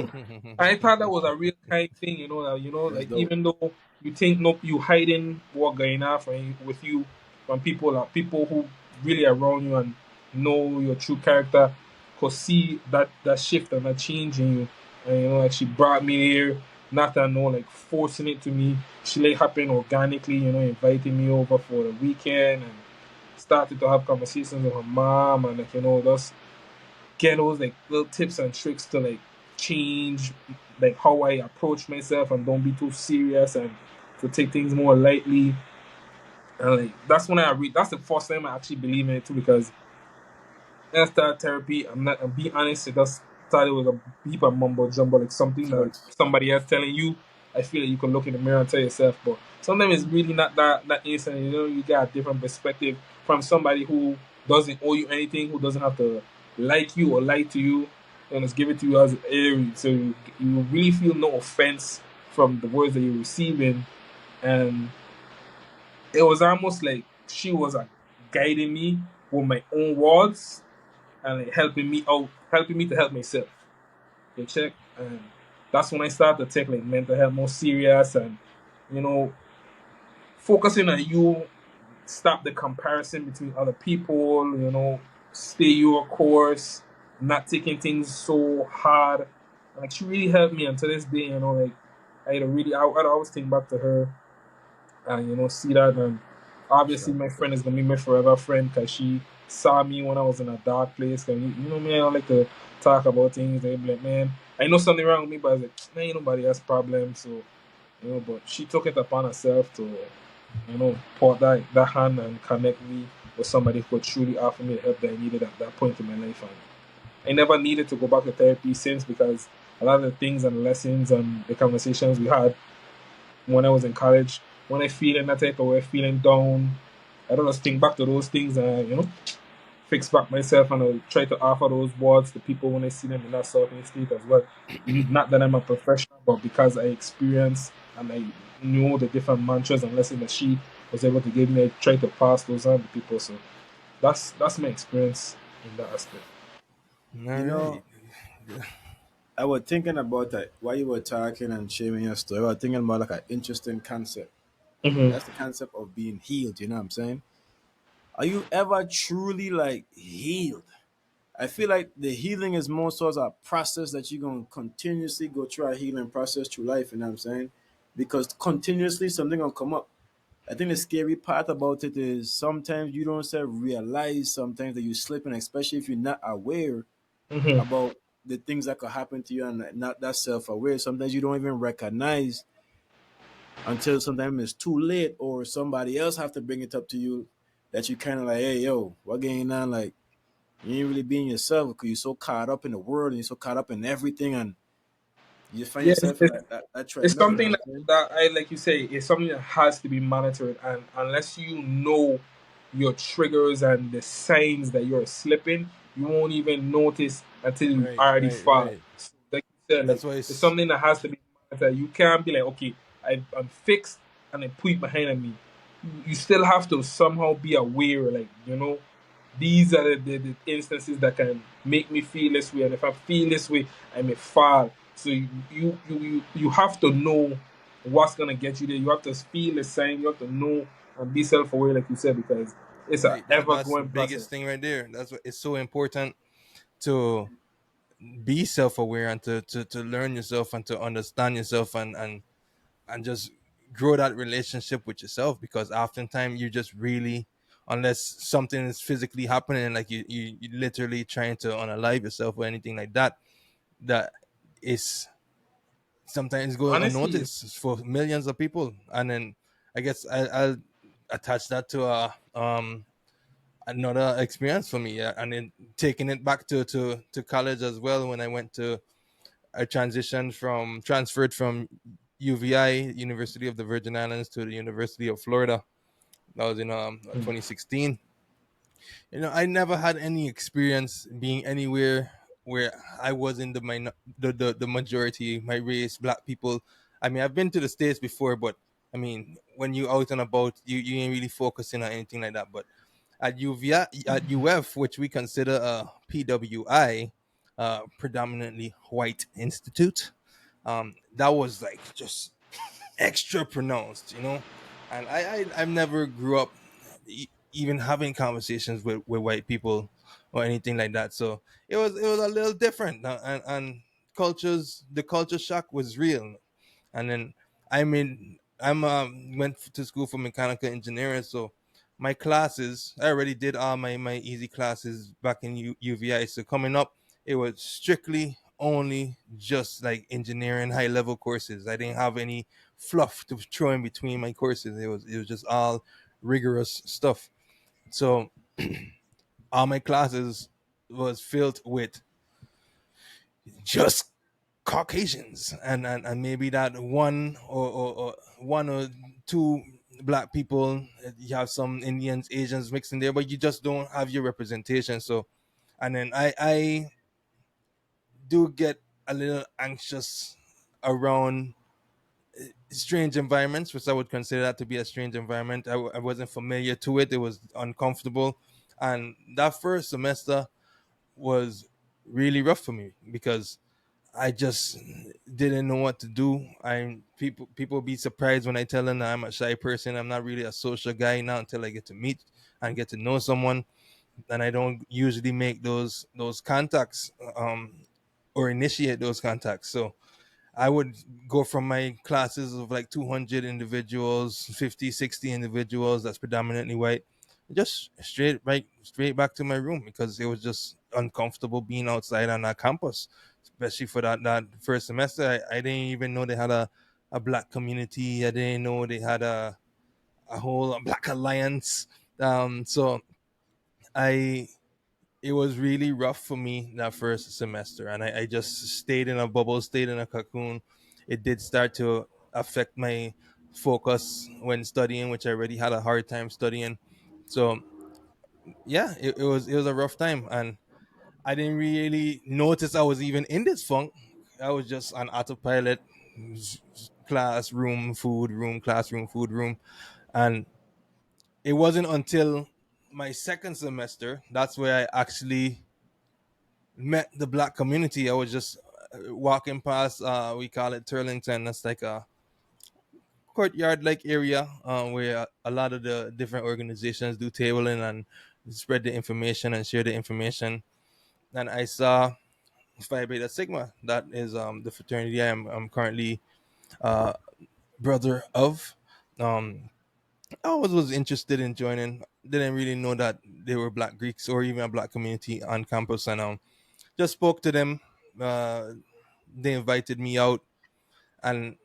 I thought that was a real kind thing, that, That's like dope. even though you think no, you hiding what going on with you from people, like people who really around you and know your true character, could see that shift and that change in you. And like she brought me here, not to know like forcing it to me. She like happened organically, inviting me over for the weekend and started to have conversations with her mom and like just get those like little tips and tricks to like change like how I approach myself and don't be too serious and to take things more lightly. And like that's when I read. That's the first time I actually believe in it too because when I started therapy, I'm be honest, it just thought it was a heap of mumbo jumbo, like something that like Facts. somebody else telling you. I feel like you can look in the mirror and tell yourself. But sometimes it's really not that instant. You know, you got a different perspective from somebody who doesn't owe you anything, who doesn't have to like you or lie to you, and just give it to you as airy. So you really feel no offense from the words that you're receiving, and it was almost like she was guiding me with my own words and like, helping me out, helping me to help myself. You check, and that's when I started to take like mental health more serious, and you know, focusing on you, stop the comparison between other people. You know, stay your course, not taking things so hard. And, like she really helped me, and to this day, you know, like I'd always think back to her and see that. And For obviously sure, my for sure. friend is gonna be my forever friend because she saw me when I was in a dark place. And you know me, I don't like to talk about things. They be like, man, I know something wrong with me, but I was like, man, ain't nobody has problems. So but she took it upon herself to put that hand and connect me with somebody who could truly offer me the help that I needed at that point in my life. And I never needed to go back to therapy since, because a lot of the things and the lessons and the conversations we had when I was in college, when I feeling that type of way, feeling down, I don't just think back to those things and fix back myself, and I try to offer those words to people when I see them in that certain state as well. Not that I'm a professional, but because I experienced and I knew the different mantras and lessons that she was able to give me, I try to pass those on to people. So that's my experience in that aspect. You All right. know, I was thinking about that while you were talking and sharing your story. I was thinking about like an interesting concept. Mm-hmm. That's the concept of being healed. You know what I'm saying? Are you ever truly like healed? I feel like the healing is more so as a process that you're gonna continuously go through a healing process through life. You know what I'm saying? Because continuously something gonna come up. I think the scary part about it is sometimes you don't say realize sometimes that you're slipping, especially if you're not aware Mm-hmm. about the things that could happen to you and not that self-aware. Sometimes you don't even recognize until sometimes it's too late or somebody else have to bring it up to you that you kind of like, hey, yo, what going on? Like, you ain't really being yourself because you're so caught up in the world and you're so caught up in everything and you find Yeah, yourself in that it's treadmill, you know something what that, I'm saying? that I like you say, it's something that has to be monitored, and unless you know your triggers and the signs that you're slipping, you won't even notice until you Right, already right, fall. right. So like you said, like That's why it's it's something that has to be monitored. You can't be like, okay, I'm fixed and I put it behind me. You still have to somehow be aware, like these are the instances that can make me feel this way, and if I feel this way, I may fall. So you have to know what's gonna get you there. You have to feel the same. You have to know and be self-aware, like you said, because it's a right. That's the ever-growing biggest process. thing right there. That's what it's so important to be self-aware and to learn yourself and to understand yourself and just grow that relationship with yourself, because oftentimes you just really, unless something is physically happening, like you literally trying to unalive yourself or anything like that, that is sometimes go Honestly, it's unnoticed for millions of people. And then I guess I'll attach that to another experience for me, and then taking it back to college as well. When I went to I transferred from UVI, University of the Virgin Islands, to the University of Florida. That was in 2016. I never had any experience being anywhere where I was in the majority, my race, black people. I mean, I've been to the States before, but I mean, when you out and about, you ain't really focusing on anything like that. But at UVI, at UF, which we consider a PWI, predominantly white institute, that was like just extra pronounced. And I've never grew up even having conversations with white people or anything like that, so it was a little different. And the culture shock was real. And then I'm went to school for mechanical engineering, so my classes, I already did all my easy classes back in UVI. So coming up, it was strictly only just like engineering high level courses. I didn't have any fluff to throw in between my courses. It was just all rigorous stuff. So all my classes was filled with just Caucasians, and maybe that or one or two black people. You have some Indians, Asians mixed in there, but you just don't have your representation. So, and then I do get a little anxious around strange environments, which I would consider that to be a strange environment. I wasn't familiar to it. It was uncomfortable, and that first semester was really rough for me because I just didn't know what to do. I people be surprised when I tell them that I'm a shy person. I'm not really a social guy now until I get to meet and get to know someone, and I don't usually make those contacts or initiate those contacts. So I would go from my classes of like 200 individuals, 50, 60 individuals that's predominantly white, just straight back to my room because it was just uncomfortable being outside on that campus, especially for that first semester. I didn't even know they had a black community. I didn't know they had a whole black alliance. So I it was really rough for me that first semester, and I just stayed in a bubble, stayed in a cocoon. It did start to affect my focus when studying, which I already had a hard time studying. So yeah, it was a rough time, and I didn't really notice I was even in this funk. I was just on autopilot, classroom, food room, classroom, food room, and it wasn't until my second semester that's where I actually met the black community. I was just walking past, we call it Turlington. That's like a courtyard like area where a lot of the different organizations do tabling and spread the information and share the information. And I saw Phi Beta Sigma. That is the fraternity I'm currently uh, brother of. Um, I always was interested in joining. Didn't really know that they were Black Greeks or even a Black community on campus, and just spoke to them. Uh, they invited me out, and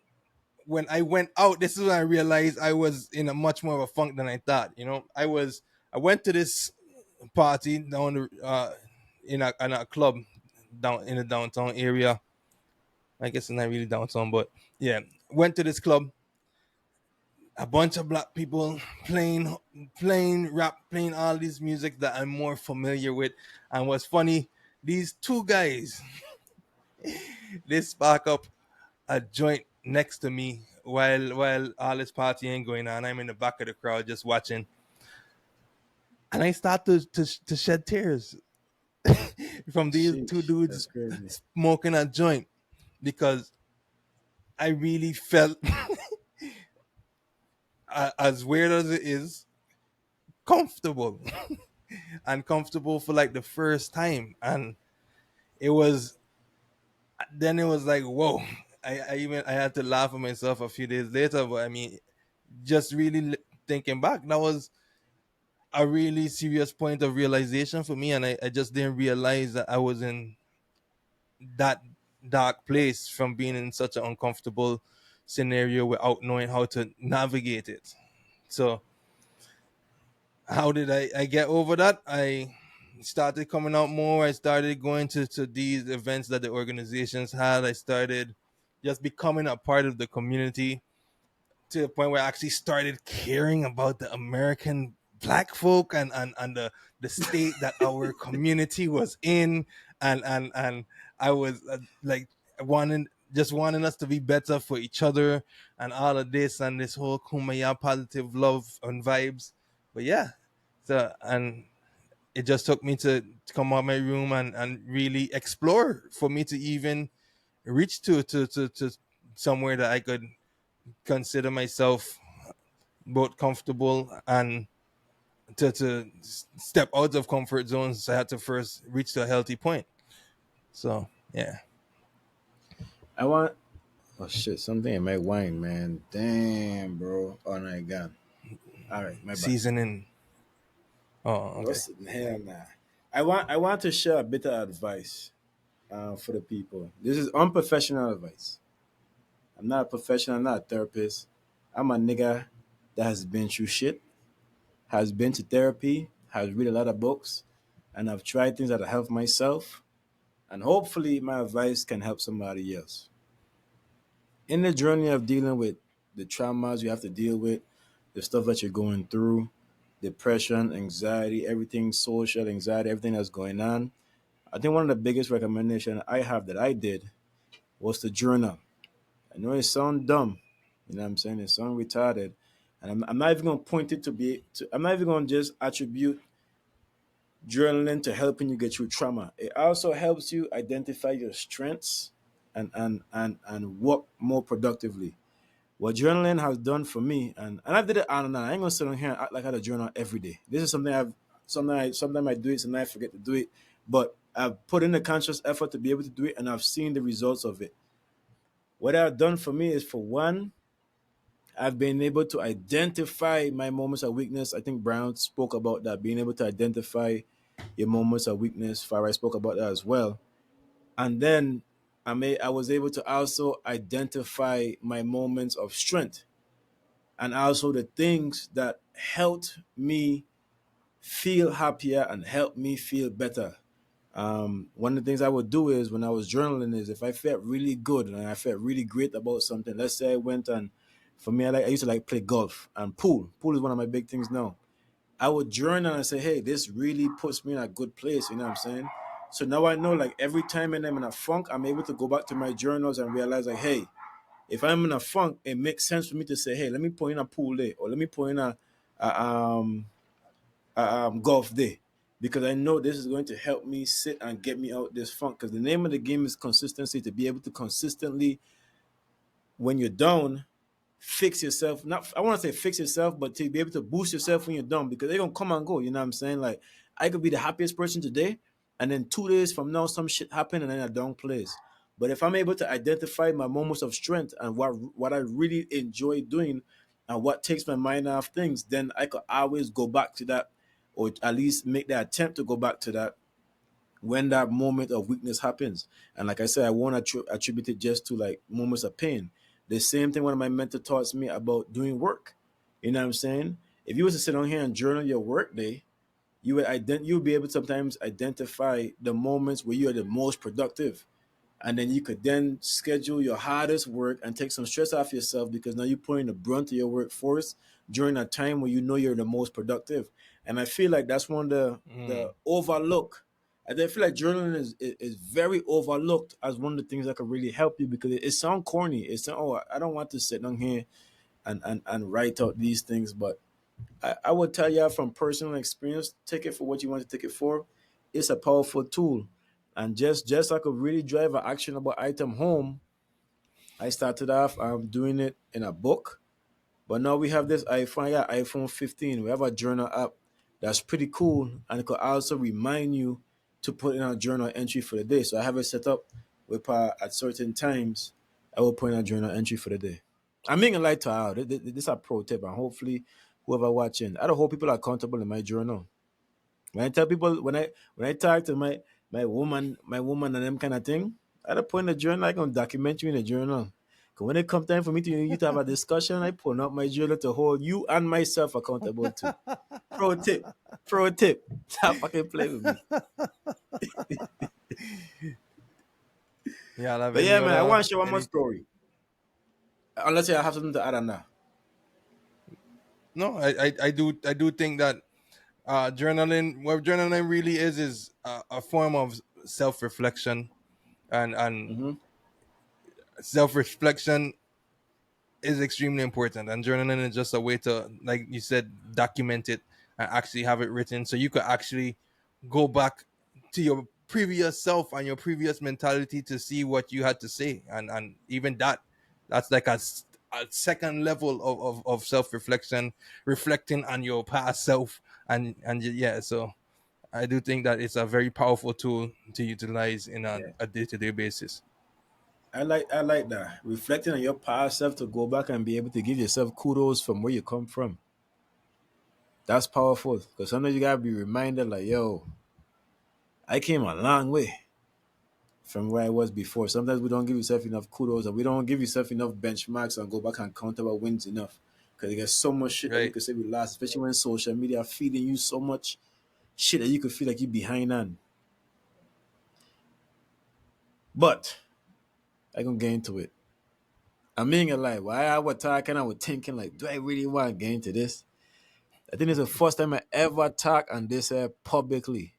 when I went out, this is when I realized I was in a much more of a funk than I thought. I went to this party down in a club down in the downtown area. I guess it's not really downtown, but yeah, went to this club. A bunch of black people playing rap, playing all these music that I'm more familiar with. And what's funny, these two guys, they spark up a joint next to me while all this partying going on. I'm in the back of the crowd just watching, and I start to shed tears from these two Sheesh, dudes that's crazy. smoking a joint because I really felt, as weird as it is, comfortable and comfortable for like the first time, and it was then it was like whoa. I had to laugh at myself a few days later, but I mean, just really thinking back, that was a really serious point of realization for me, and I just didn't realize that I was in that dark place from being in such an uncomfortable scenario without knowing how to navigate it. So how did I get over that? I started coming out more. I started going to these events that the organizations had. I started just becoming a part of the community to the point where I actually started caring about the American black folk and the state that our community was in, and I was like wanting us to be better for each other and all of this and this whole kumbaya positive love and vibes. But yeah, so and it just took me to come out my room and really explore for me to even reach to somewhere that I could consider myself both comfortable and to step out of comfort zones. I had to first reach to a healthy point. So yeah, I want. Oh shit! Something in my wine, man. Damn, bro. Oh my god. All right, my bad. seasoning. Oh, okay. What's hell nah. I want to share a bit of advice for the people. This is unprofessional advice. I'm not a professional. I'm not a therapist. I'm a nigga that has been through shit, has been to therapy, has read a lot of books, and I've tried things that have helped myself. And hopefully, my advice can help somebody else. In the journey of dealing with the traumas you have to deal with, the stuff that you're going through, depression, anxiety, everything, social anxiety, everything that's going on, I think one of the biggest recommendation I have that I did was to journal. I know it sounds dumb, you know what I'm saying? It sounds retarded. And I'm not even going to point it to be, to, I'm not even going to just attribute journaling to helping you get through trauma. It also helps you identify your strengths and work more productively. What journaling has done for me, and I did it on and on. I ain't gonna sit on here and act like I had a journal every day. This is something I've sometimes I do it, sometimes I forget to do it. But I've put in the conscious effort to be able to do it, and I've seen the results of it. What I've done for me is, for one, I've been able to identify my moments of weakness. I think Brown spoke about that, being able to identify your moments of weakness. Farah spoke about that as well. And then I was able to also identify my moments of strength, and also the things that helped me feel happier and helped me feel better. One of the things I would do is, when I was journaling, is if I felt really good and I felt really great about something. Let's say I went and, for me, I used to like play golf and pool. Pool is one of my big things now. I would journal and say, hey, this really puts me in a good place. You know what I'm saying? So now I know, like, every time when I'm in a funk, I'm able to go back to my journals and realize, like, hey, if I'm in a funk, it makes sense for me to say, hey, let me put in a pool day, or let me put in a, golf day, because I know this is going to help me sit and get me out this funk. Because the name of the game is consistency. To be able to consistently, when you're down, fix yourself. Not, I want to say fix yourself, but to be able to boost yourself when you're down, because they're gonna come and go. You know what I'm saying? Like, I could be the happiest person today, and then 2 days from now, some shit happen, and then a down place. But if I'm able to identify my moments of strength and what I really enjoy doing, and what takes my mind off things, then I could always go back to that, or at least make the attempt to go back to that when that moment of weakness happens. And like I said, I won't attribute it just to like moments of pain. The same thing one of my mentor taught me about doing work. You know what I'm saying? If you was to sit on here and journal your work day, you would be able to sometimes identify the moments where you are the most productive, and then you could then schedule your hardest work and take some stress off yourself, because now you're putting the brunt of your workforce during a time where you know you're the most productive. And I feel like that's one of the Mm. overlook. And I feel like journaling is very overlooked as one of the things that could really help you, because it sounds corny. It's, oh, I don't want to sit down here and write out these things. But I would tell you from personal experience, take it for what you want to take it for. It's a powerful tool. And just I could really drive an actionable item home, I started off doing it in a book. But now we have this iPhone. I got iPhone 15. We have a journal app that's pretty cool, and it could also remind you to put in a journal entry for the day. So I have it set up with at certain times, I will put in a journal entry for the day. I'm being a light to out. This is a pro tip, and hopefully, whoever watching, I don't hold people accountable in my journal. When I tell people, when I talk to my woman and them kind of thing, I don't put in the journal. I can document you in the journal. Cause when it come time for me to you to have a discussion, I pull out my journal to hold you and myself accountable too. Pro tip, pro tip. Stop fucking play with me. Yeah, I have But any yeah, man, I other want to share one more any story. Unless you have something to add on that. no, I do think that journaling, what journaling really is a form of self-reflection, and Mm-hmm. self-reflection is extremely important, and journaling is just a way to, like you said, document it and actually have it written, so you could actually go back to your previous self and your previous mentality to see what you had to say, and even that's like a second level of self-reflection, reflecting on your past self, and yeah, so I do think that it's a very powerful tool to utilize in Yeah. a day-to-day basis. I like that. Reflecting on your past self to go back and be able to give yourself kudos from where you come from. That's powerful. Because sometimes you gotta be reminded, like, yo, I came a long way from where I was before. Sometimes we don't give yourself enough kudos, and we don't give yourself enough benchmarks and go back and count our wins enough. Because you get so much shit that you Right. could say we lost, especially when social media are feeding you so much shit that you could feel like you're behind on. But I gonna get into it. I'm being alive. While I was talking, I was thinking like, do I really want to get into this? I think it's the first time I ever talk on this publicly.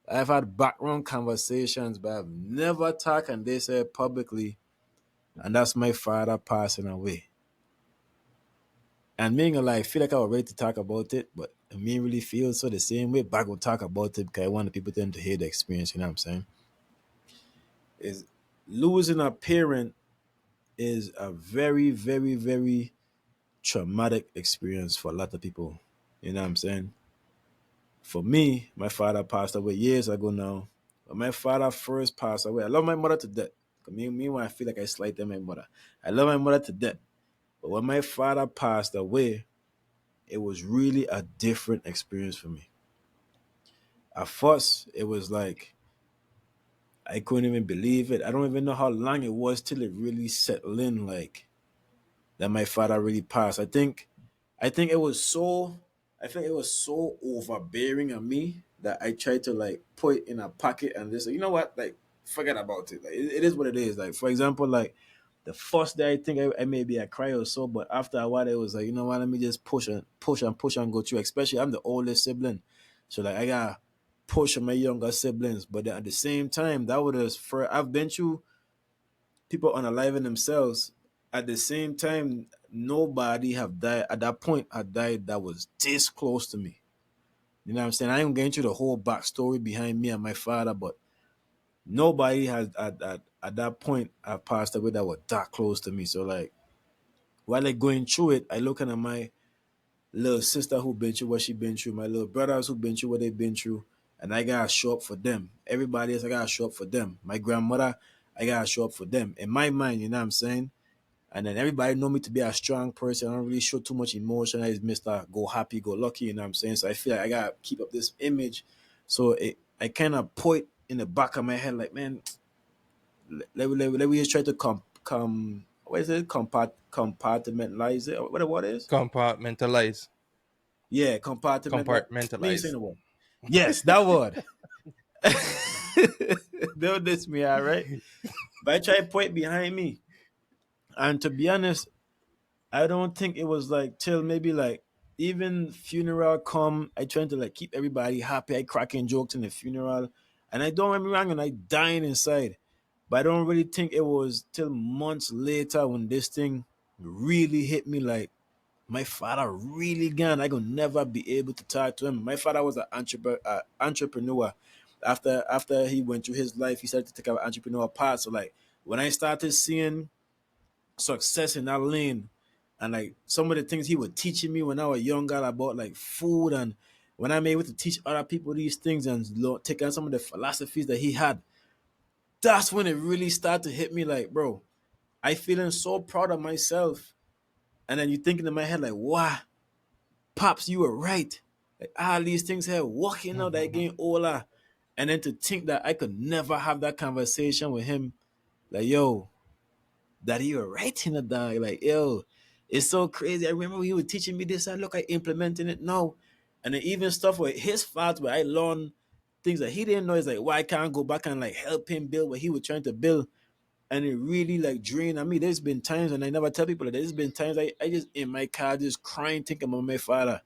I've had background conversations, but I've never talked on this publicly, and that's my father passing away. And being alive, I feel like I was ready to talk about it, but I mean really feel so the same way. But I gonna talk about it because I want the people to hear the experience. You know what I'm saying? Is losing a parent is a very, very, very traumatic experience for a lot of people. You know what I'm saying? For me, my father passed away years ago now. When my father first passed away, I love my mother to death. Meanwhile, I feel like I slighted my mother. I love my mother to death. But when my father passed away, it was really a different experience for me. At first, it was like I couldn't even believe it. I don't even know how long it was till it really settled in. Like that my father really passed. I think it was so I think it was so overbearing on me that I tried to like put it in a pocket and just you know what, like forget about it. Like it is what it is. Like for example, like the first day I think I maybe I cry or so, but after a while it was like, you know what, let me just push and push and push and go through. Especially I'm the oldest sibling. So like I got push on my younger siblings. But then at the same time, that was for I've been through people unaliving themselves. At the same time, nobody have died at that point. I died that was this close to me. You know what I'm saying? I ain't getting into the whole backstory behind me and my father, but nobody has at that point I passed away that was that close to me. So like while I going through it, I looking at my little sister who been through what she been through, my little brothers who been through what they been through, and I gotta show up for them. Everybody else, I gotta show up for them. My grandmother, I gotta show up for them. In my mind, you know what I'm saying? And then everybody know me to be a strong person. I don't really show too much emotion. I just Mr. Go happy, go lucky, you know what I'm saying? So I feel like I gotta keep up this image. So I kind of put in the back of my head, like, man, let me just try to what is it? Compartmentalize it? Or what it is? Compartmentalize. Yeah, compartment. Like, me ain't saying Compartmentalize. the word. Yes, that word. Don't diss me, all right? But I try to put it behind me. And to be honest, I don't think it was like till maybe like even funeral come, I trying to like keep everybody happy. I cracking jokes in the funeral. And I don't get me wrong, and I dying inside. But I don't really think it was till months later when this thing really hit me like my father really gone. I gonna never be able to talk to him. My father was an entrepreneur. After he went through his life, he started to take an entrepreneur path. So like when I started seeing success in that lane, and like some of the things he was teaching me when I was younger about like food, and when I'm able to teach other people these things and take on some of the philosophies that he had, that's when it really started to hit me like, bro, I feeling so proud of myself. And then you thinking in my head like, wow, pops, you were right. Like all these things here walking out that game Ola. And then to think that I could never have that conversation with him, like, yo, that you were right in the dog. Like, yo, it's so crazy. I remember he was teaching me this. I look at implementing it now. And then even stuff with his faults where I learned things that he didn't know is like why I can't go back and like help him build what he was trying to build. And it really like drained. I mean, there's been times, and I never tell people that there's been times I just in my car just crying, thinking about my father.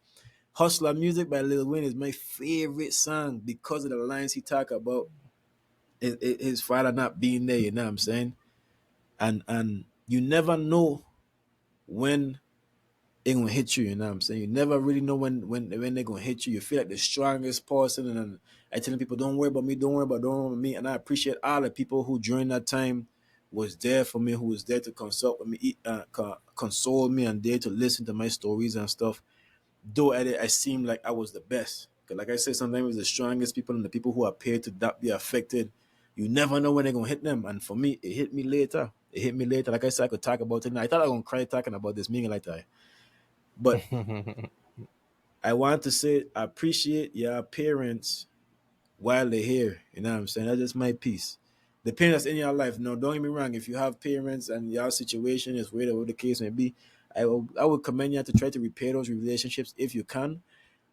Hustler Music by Lil Wayne is my favorite song because of the lines he talk about his father not being there, you know what I'm saying? And you never know when it gonna hit you, you know what I'm saying? You never really know when they're gonna hit you. You feel like the strongest person, and then I telling people, don't worry about me, don't worry about me. And I appreciate all the people who during that time was there for me, who was there to consult with me, console me, and there to listen to my stories and stuff. Though at it, I seemed like I was the best. Because like I said, sometimes the strongest people and the people who appear to not be affected, you never know when they're gonna hit them. And for me, it hit me later. It hit me later. Like I said, I could talk about it. Now I thought I was gonna cry talking about this meaning like that. But I want to say I appreciate your parents while they're here. You know what I'm saying? That's just my piece. The parents in your life. No, don't get me wrong. If you have parents and your situation is whatever the case may be, I would commend you to try to repair those relationships if you can.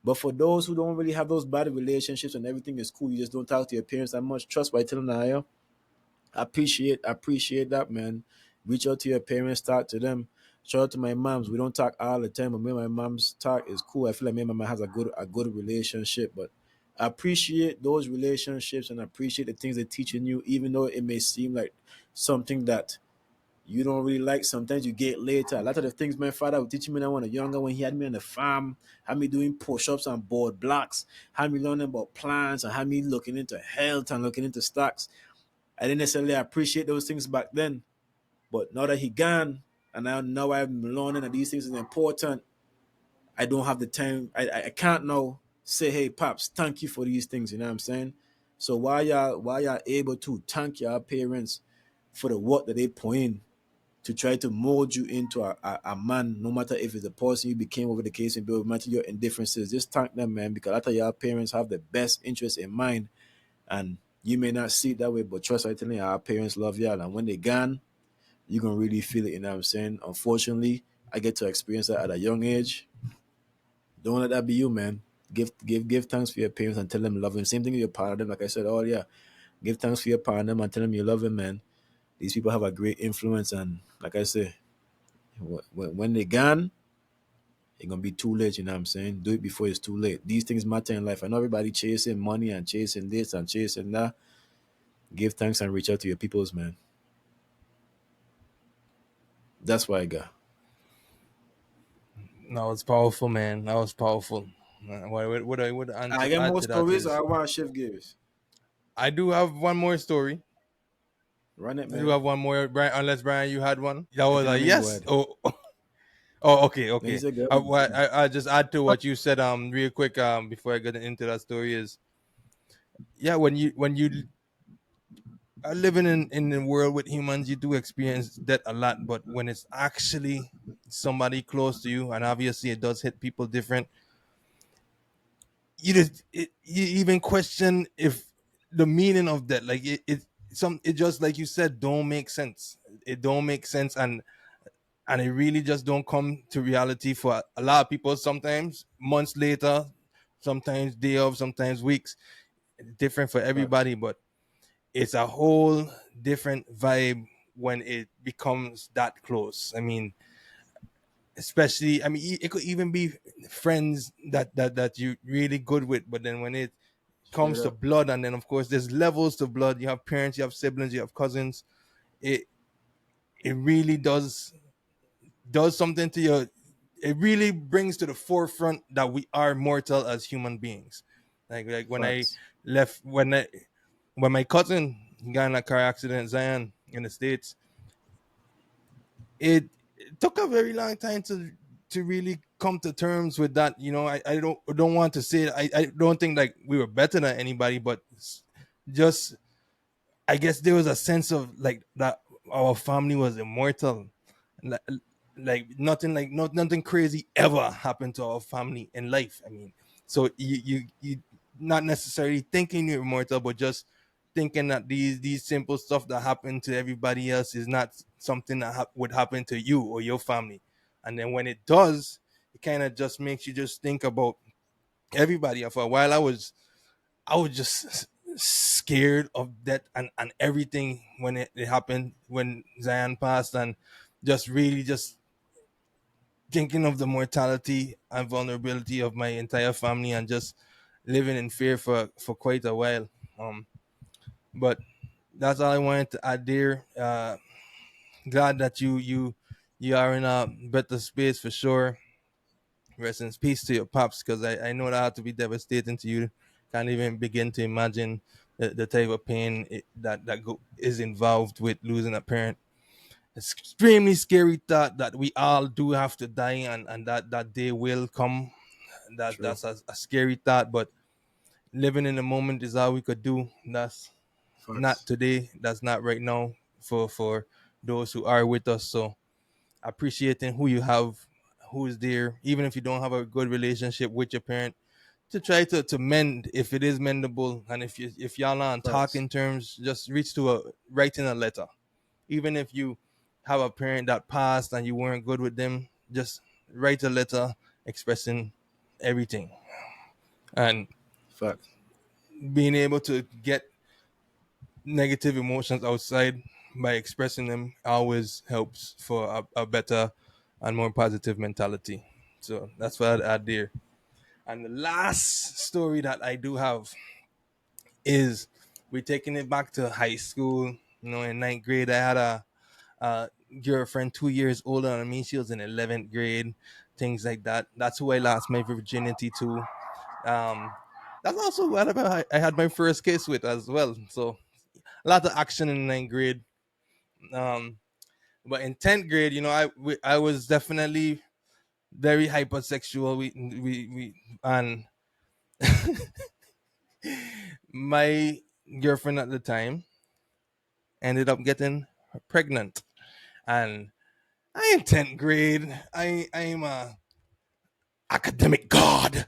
But for those who don't really have those bad relationships and everything is cool, you just don't talk to your parents that much. Trust by telling them, appreciate that, man. Reach out to your parents, talk to them. Shout out to my moms. We don't talk all the time, but me and my mom's talk is cool. I feel like me and my mom has a good relationship. But I appreciate those relationships and I appreciate the things they're teaching you, even though it may seem like something that you don't really like. Sometimes you get later. A lot of the things my father would teach me when I was younger, when he had me on the farm, had me doing push-ups on board blocks, had me learning about plants, and had me looking into health and looking into stocks. I didn't necessarily appreciate those things back then, but now that he gone, and now I'm learning that these things is important. I don't have the time. I can't now say, hey, pops, thank you for these things. You know what I'm saying? So while y'all able to thank your parents for the work that they put in to try to mold you into a man, no matter if it's the person you became over the case and build, no matter your indifferences, just thank them, man, because a lot of your parents have the best interest in mind. And you may not see it that way, but trust me, I tell you, our parents love y'all. And when they gone, you're gonna really feel it, you know what I'm saying? Unfortunately, I get to experience that at a young age. Don't let that be you, man. Give thanks for your parents and tell them love them. Same thing with your partner, like I said, oh yeah. Give thanks for your partner and tell them you love them, man. These people have a great influence, and like I say, when they gone, it's gonna be too late, you know what I'm saying? Do it before it's too late. These things matter in life. I know everybody chasing money and chasing this and chasing that. Give thanks and reach out to your peoples, man. That's what I got. That was powerful, man. That was powerful. What I would I answer get add more to that stories or is I want shift gears. I do have one more story. Run it, I do man. have one more, Brian. Unless Brian, you had one. That was Anything I a mean, go yes. ahead. Oh, oh, okay, No, you okay. said go ahead. I just add to what you said. Real quick. Before I get into that story is yeah. When you are living in a world with humans, you do experience that a lot. But when it's actually somebody close to you, and obviously it does hit people different, you even question if the meaning of that, like it just like you said, don't make sense. It don't make sense, and it really just don't come to reality for a lot of people. Sometimes months later, sometimes day of, sometimes weeks. Different for Facts. everybody, but it's a whole different vibe when it becomes that close. I mean, especially, I mean, it could even be friends that you really good with, but then when it Straight comes to up. blood, and then of course there's levels to blood. You have parents, you have siblings, you have cousins. It it really does something to your. It really brings to the forefront that we are mortal as human beings. Like when I Facts. left, when my cousin got in a car accident, Zion, in the States, it took a very long time to really come to terms with that. I don't want to say I don't think like we were better than anybody, but just I guess there was a sense of like that our family was immortal. Like, nothing crazy ever happened to our family in life. I mean, so you not necessarily thinking you're immortal, but just thinking that these simple stuff that happen to everybody else is not something that would happen to you or your family. And then when it does, it kind of just makes you just think about everybody. And for a while, I was just scared of death and everything when it happened, when Zion passed, and just really just thinking of the mortality and vulnerability of my entire family, and just living in fear for quite a while. But that's all I wanted to add there. Glad that you are in a better space for sure. Rest in peace to your pops, because I know that had to be devastating to you. Can't even begin to imagine the type of pain is involved with losing a parent. It's extremely scary thought that we all do have to die, and that day will come. True. That's a scary thought, but living in the moment is all we could do. That's not Facts. today. That's not right now for those who are with us. So appreciating who you have, who is there, even if you don't have a good relationship with your parent, to try to mend if it is mendable, and if y'all are on Facts. talking terms, just reach to a writing a letter. Even if you have a parent that passed and you weren't good with them, just write a letter expressing everything, and Facts. being able to get negative emotions outside by expressing them always helps for a better and more positive mentality. So that's what I'd add there. And the last story that I do have is we're taking it back to high school. You know, in ninth grade, I had a girlfriend 2 years older than me. She was in 11th grade, things like that. That's who I lost my virginity to. Um, that's also what I had my first kiss with as well. So a lot of action in ninth grade. Um, but in 10th grade, you know, I was definitely very hypersexual. We and my girlfriend at the time ended up getting pregnant, and I in 10th grade. I'm a academic god.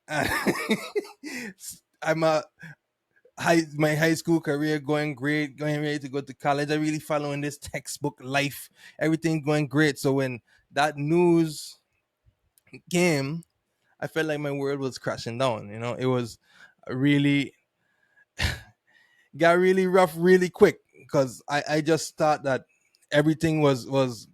And I'm a my high school career going great, going ready to go to college. I really following this textbook life, everything going great. So when that news came, I felt like my world was crashing down. You know, it was really got really rough really quick because I just thought that everything was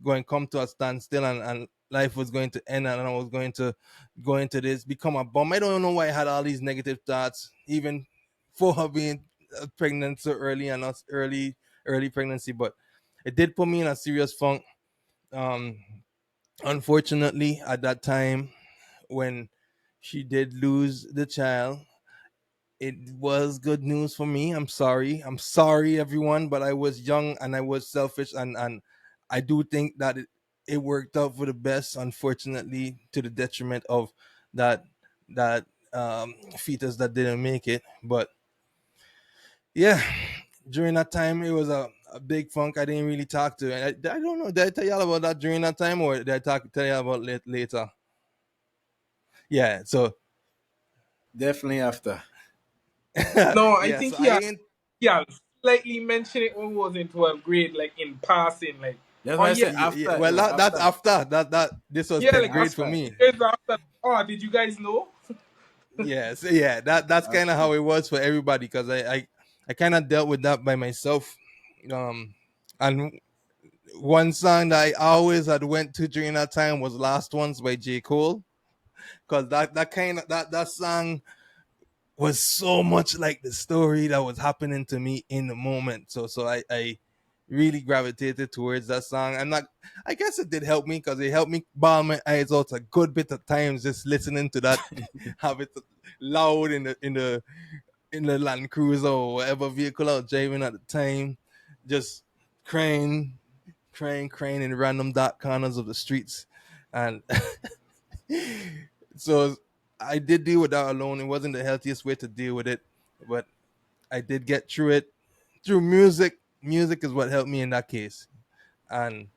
going to come to a standstill, and life was going to end, and I was going to go into this, become a bum. I don't know why I had all these negative thoughts, even for her being pregnant so early, and not early pregnancy, but it did put me in a serious funk. Um, Unfortunately, at that time when she did lose the child, it was good news for me. I'm sorry. I'm sorry, everyone, but I was young and I was selfish, and I do think that it worked out for the best. Unfortunately, to the detriment of that fetus that didn't make it. But yeah, during that time, it was a big funk. I didn't really talk to, and I don't know. Did I tell y'all about that during that time, or did I tell y'all about it later? Yeah. So Definitely after. No, I yeah. think So I ain't. he had slightly mentioned it when we was in 12th grade, like in passing, like, That's oh why I yeah, said Yeah, yeah. after. It Well, was that's after. after that. This was yeah, 10th like grade after for After. me. years after. Oh, did you guys know? Yeah, so yeah, that's kind of how After. it was for everybody because I kind of dealt with that by myself. And one song that I always had went to during that time was "Last Ones" by J. Cole, because that song was so much like the story that was happening to me in the moment. So I really gravitated towards that song. I guess it did help me because it helped me bawl my eyes out a good bit of times just listening to that, have it loud in the Land Cruiser or whatever vehicle I was driving at the time, just crying, crying in random dark corners of the streets. And so I did deal with that alone. It wasn't the healthiest way to deal with it, but I did get through it through music. Music is what helped me in that case. And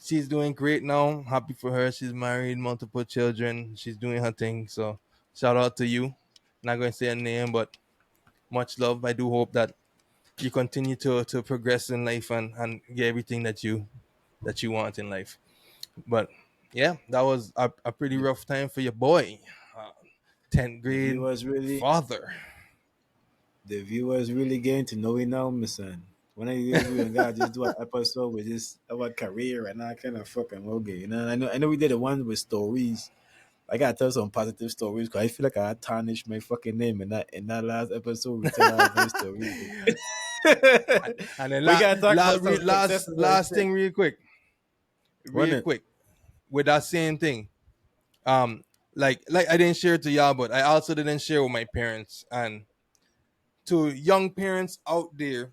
she's doing great now. I'm happy for her. She's married, multiple children. She's doing her thing. So shout out to you. Not going to say a name, but much love. I do hope that you continue to progress in life and get everything that you want in life. But yeah, that was a pretty The, rough time for your boy. Uh, 10th the grade viewers really, father. the viewers really getting to know you now, my son. One of these days we gonna just do an episode with this about career and that kind of fucking okay. You know, I know we did the one with stories. I gotta tell some positive stories because I feel like I tarnished my fucking name in that last episode. We tell our nice stories. And then We gotta talk about some successes and last shit. thing Wasn't real it? quick with that same thing. Um, like I didn't share it to y'all, but I also didn't share with my parents. And to young parents out there,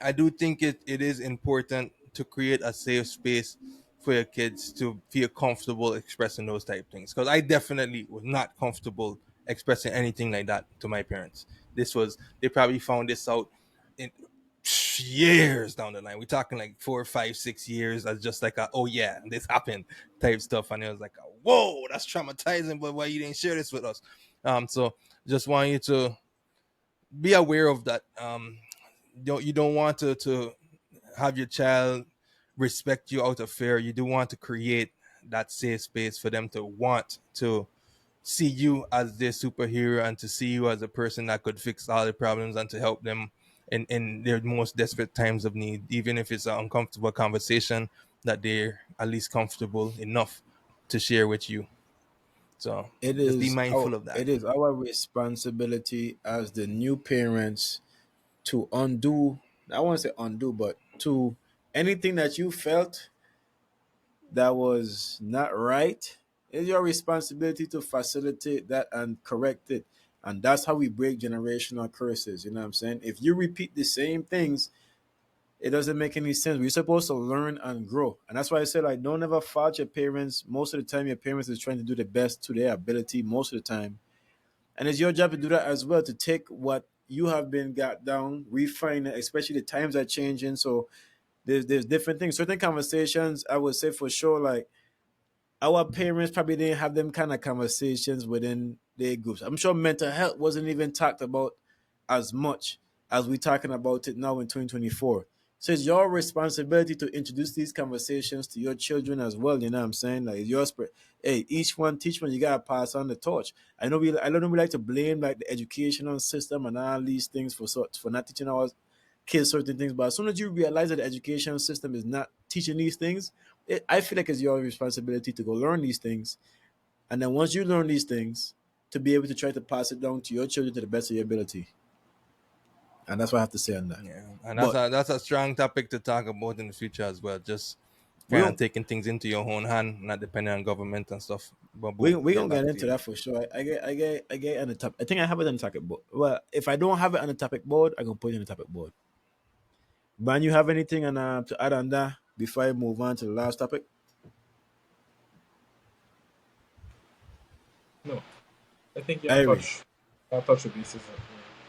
I do think it is important to create a safe space for your kids to feel comfortable expressing those type of things. Because I definitely was not comfortable expressing anything like that to my parents. They probably found this out in years down the line. We're talking like 4, 5, 6 years as just like oh yeah, this happened type stuff. And it was like, whoa, that's traumatizing, but why you didn't share this with us? So just want you to be aware of that. You don't want to have your child respect you out of fear. You do want to create that safe space for them to want to see you as their superhero and to see you as a person that could fix all the problems and to help them in their most desperate times of need, even if it's an uncomfortable conversation that they're at least comfortable enough to share with you. So just be mindful of that. It is our responsibility as the new parents to undo, I won't say undo, but to anything that you felt that was not right. It's your responsibility to facilitate that and correct it. And that's how we break generational curses. You know what I'm saying? If you repeat the same things, it doesn't make any sense. We're supposed to learn and grow. And that's why I said, like, don't ever fault your parents. Most of the time, your parents is trying to do the best to their ability most of the time. And it's your job to do that as well, to take what you have been got down, refine it, especially the times are changing. So there's different things. Certain conversations, I would say for sure, like our parents probably didn't have them kind of conversations within their groups. I'm sure mental health wasn't even talked about as much as we're talking about it now in 2024. So it's your responsibility to introduce these conversations to your children as well. You know what I'm saying? Like your spirit. Hey, each one teach one. You gotta pass on the torch. I don't know we like to blame like the educational system and all these things for not teaching our kids certain things. But as soon as you realize that the education system is not teaching these things, I feel like it's your responsibility to go learn these things. And then once you learn these things, to be able to try to pass it down to your children to the best of your ability. And that's what I have to say on that. Yeah, and But that's a strong topic to talk about in the future as well. Just we kind of don't taking things into your own hand, not depending on government and stuff. But we boom, we get gonna get back to into you. that for sure. I get on the top. I think I have it on the topic board. Well, if I don't have it on the topic board, I can put it on the topic board. Man, you have anything to add on that before I move on to the last topic? No, I think Irie. I'll touch the bases.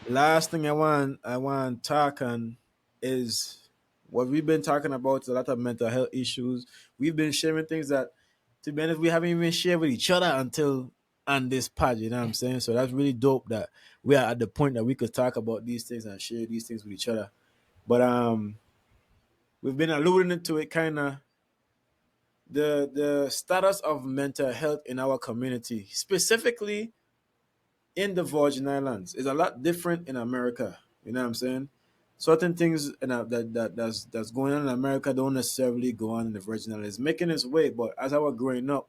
Last thing I want to talk on is what we've been talking about, a lot of mental health issues. We've been sharing things that, to be honest, we haven't even shared with each other until on this pod, you know what I'm saying? So that's really dope that we are at the point that we could talk about these things and share these things with each other. But we've been alluding to it, kind of the status of mental health in our community, specifically in the Virgin Islands, is a lot different in America. You know what I'm saying? Certain things that's going on in America don't necessarily go on in the Virgin Islands. It's making its way, but as I was growing up,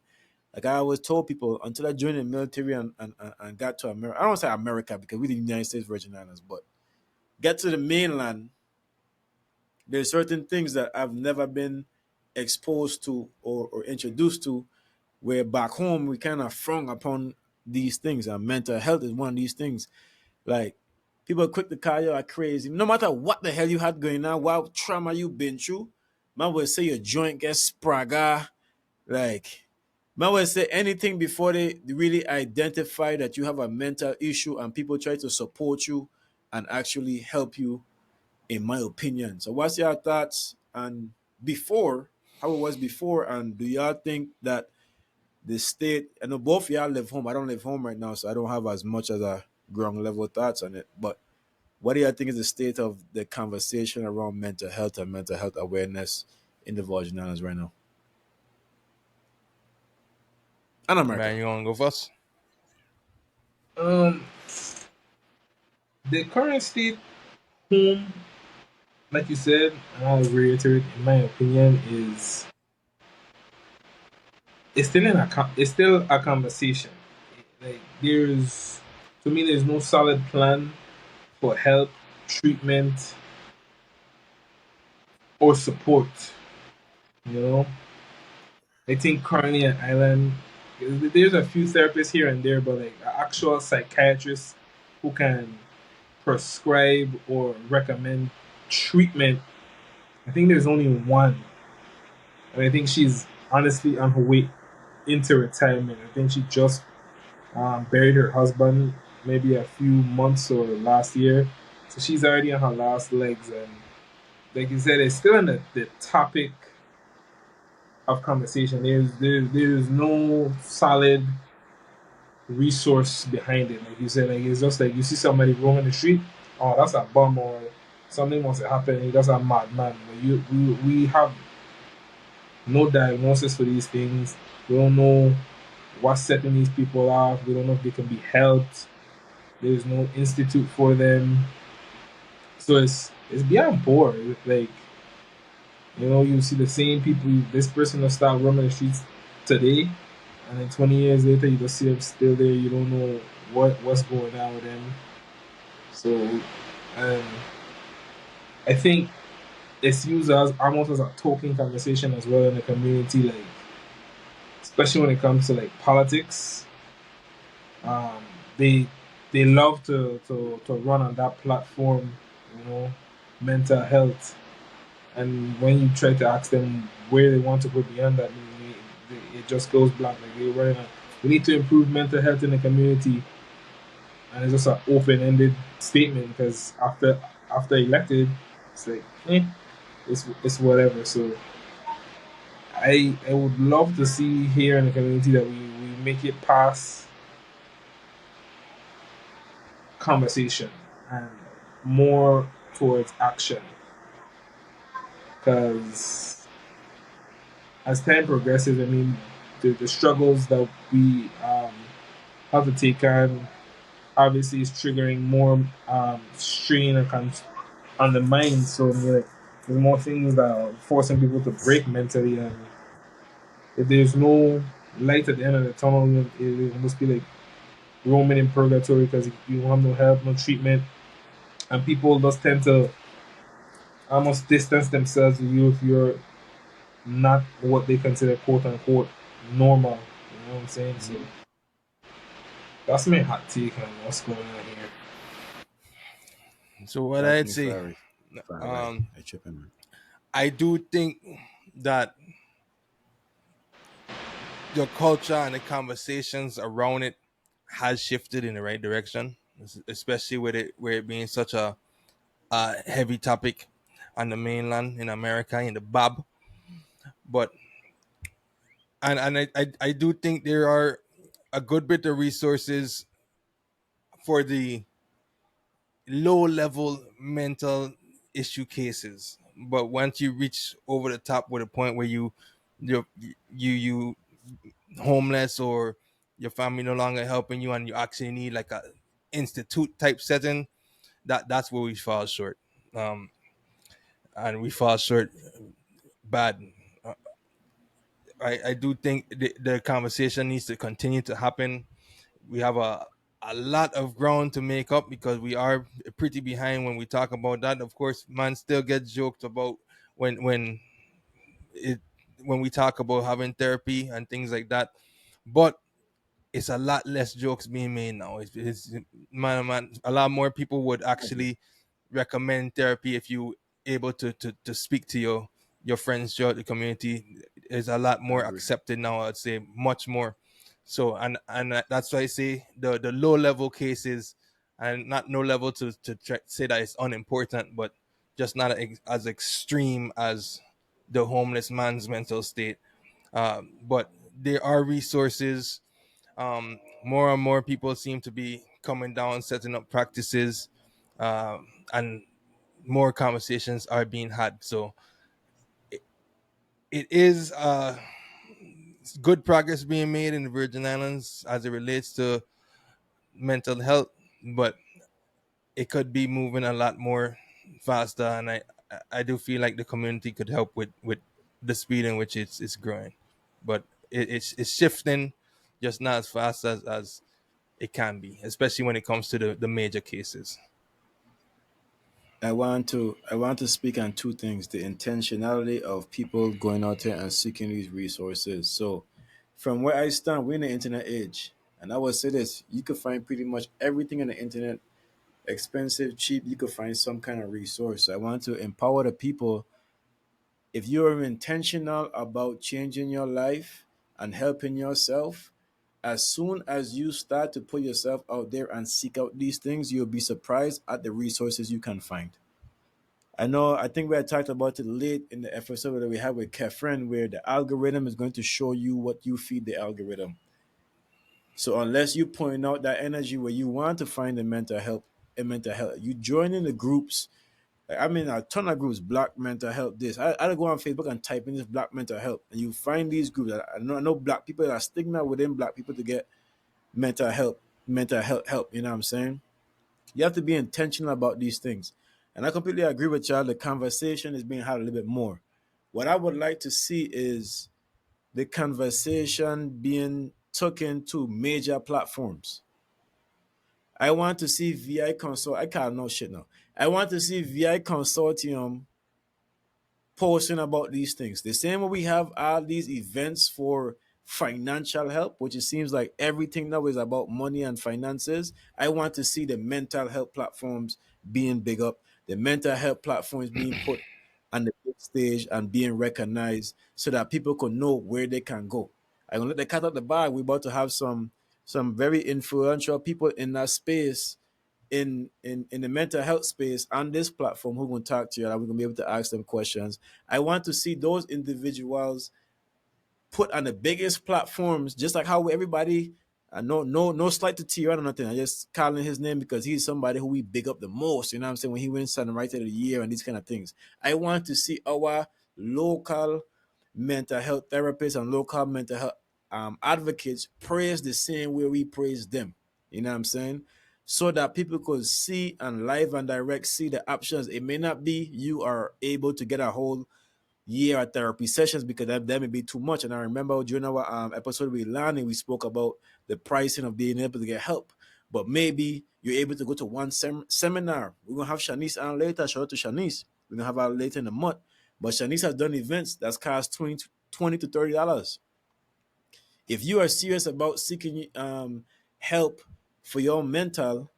like I always told people, until I joined the military and got to America, I don't say America because we the United States Virgin Islands, but get to the mainland, there's certain things that I've never been exposed to or introduced to, where back home we kind of frown upon these things, and mental health is one of these things. Like, people are quick to call you a crazy. No matter what the hell you had going on, what trauma you been through, man will say your joint gets spraga. Like, man will say anything before they really identify that you have a mental issue, and people try to support you and actually help you, in my opinion. So what's your thoughts on before, how it was before, and do y'all think that the state, I know both of y'all live home. I don't live home right now, so I don't have as much as a ground level thoughts on it. But what do you think is the state of the conversation around mental health and mental health awareness in the Virgin Islands right now? And America. Man, you want to go first? Um, the current state home, like you said, and I'll reiterate, in my opinion, is it's still a conversation. Like there's to me, there's no solid plan for help, treatment, or support. You know, I think currently at Island, there's a few therapists here and there, but like actual psychiatrists who can prescribe or recommend treatment, I think there's only one. And I think she's honestly on her way into retirement. I think she just buried her husband maybe a few months or last year. So she's already on her last legs. And like you said, it's still in the topic of conversation. There's no solid resource behind it. Like you said, like it's just like you see somebody roaming the street, oh that's a bum or something must have happened, that's a madman. But we have no diagnosis for these things. We don't know what's setting these people off. We don't know if they can be helped. There's no institute for them. So it's beyond poor. Like, you see the same people. This person will start roaming the streets today, and then 20 years later, you just see them still there. You don't know what's going on with them. So, um, I think it's used as almost as a token conversation as well in the community, like especially when it comes to like politics. Um, they they love to run on that platform, you know, mental health. And when you try to ask them where they want to go beyond that, it just goes blank. Like they run on, we need to improve mental health in the community, and it's just an open-ended statement because after elected, it's like, it's whatever. So I would love to see here in the community that we make it past conversation and more towards action. Because as time progresses, I mean, the struggles that we have to take on obviously is triggering more strain on the mind. So I mean, like, there's more things that are forcing people to break mentally, and if there's no light at the end of the tunnel, it must be like roaming in purgatory because you have no help, no treatment, and people just tend to almost distance themselves with you if you're not what they consider quote unquote normal. You know what I'm saying? So Hmm. that's my hot take on what's going on here. So what Talk to I'd me, say, Fari. Far away. um, I tripping, man. I do think that the culture and the conversations around it has shifted in the right direction, especially with it where it being such a heavy topic on the mainland in America in the BAB. But I do think there are a good bit of resources for the low level mental issue cases. But once you reach over the top with a point where you you homeless or your family no longer helping you and you actually need like a institute type setting, that's where we fall short. Um, and we fall short bad. Uh, I do think the conversation needs to continue to happen. We have a lot of ground to make up because we are pretty behind when we talk about that. Of course, man still gets joked about when it when we talk about having therapy and things like that. But it's a lot less jokes being made now. It's man, a lot more people would I agree. actually recommend therapy if you able to speak to your friends throughout the community. Is a lot I more agree. accepted now. I'd say much more. So and that's why I say the low level cases and not no level to say that it's unimportant, but just not as extreme as the homeless man's mental state. But there are resources. More and more people seem to be coming down, setting up practices, and more conversations are being had. So it, it is good progress being made in the Virgin Islands as it relates to mental health, but it could be moving a lot more faster. And I do feel like the community could help with the speed in which it's growing, but it's shifting, just not as fast as it can be, especially when it comes to the major cases. I want to speak on two things: the intentionality of people going out there and seeking these resources. So, from where I stand, we're in the internet age, and I would say this: you could find pretty much everything on the internet, expensive, cheap. You could find some kind of resource. So I want to empower the people. If you're intentional about changing your life and helping yourself, as soon as you start to put yourself out there and seek out these things, you'll be surprised at the resources you can find. I think we had talked about it late in the episode that we had with Kefren, where the algorithm is going to show you what you feed the algorithm. So unless you point out that energy where you want to find the mental health, you join in the groups. Like, I'm in a ton of groups, Black Mental Health. This I go on Facebook and type in this Black Mental Health, and you find these groups. I know Black people that are stigma within Black people to get mental health, mental health help. You know what I'm saying? You have to be intentional about these things. And I completely agree with y'all. The conversation is being had a little bit more. What I would like to see is the conversation being taken to major platforms. I want to see VI consort. I can't know shit now. I want to see VI consortium posting about these things. The same way we have all these events for financial help, which it seems like everything now is about money and finances. I want to see the mental health platforms being big up, the mental health platforms being put on the big stage and being recognized so that people can know where they can go. I'm gonna let the cat out the bag. We're about to have some very influential people in that space in the mental health space on this platform who are going to talk to you and we're going to be able to ask them questions. I want to see those individuals put on the biggest platforms, just like how everybody. No slight to T or nothing. I just calling his name because he's somebody who we big up the most. You know what I'm saying? When he wins something right of the year and these kind of things. I want to see our local mental health therapists and local mental health advocates praise the same way we praise them. You know what I'm saying? So that people could see and live and direct see the options. It may not be you are able to get a whole year of therapy sessions because that may be too much. And I remember during our episode with Lani, we spoke about the pricing of being able to get help. But maybe you're able to go to one seminar. We're gonna have Shanice on later. Shout out to Shanice. We're gonna have her later in the month. But Shanice has done events that's cost $20 to $30. If you are serious about seeking help for your mental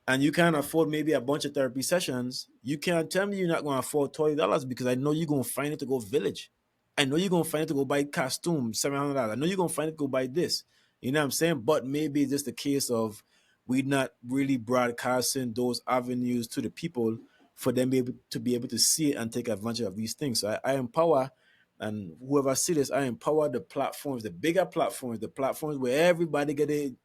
and you can't afford maybe a bunch of therapy sessions, you can't tell me you're not going to afford $20 because I know you're going to find it to go village. I know you're going to find it to go buy costume, $700. I know you're going to find it to go buy this. You know what I'm saying? But maybe it's just a case of we not really broadcasting those avenues to the people for them to be able to see it and take advantage of these things. So I empower, and whoever see this, I empower the platforms, the bigger platforms, the platforms where everybody get a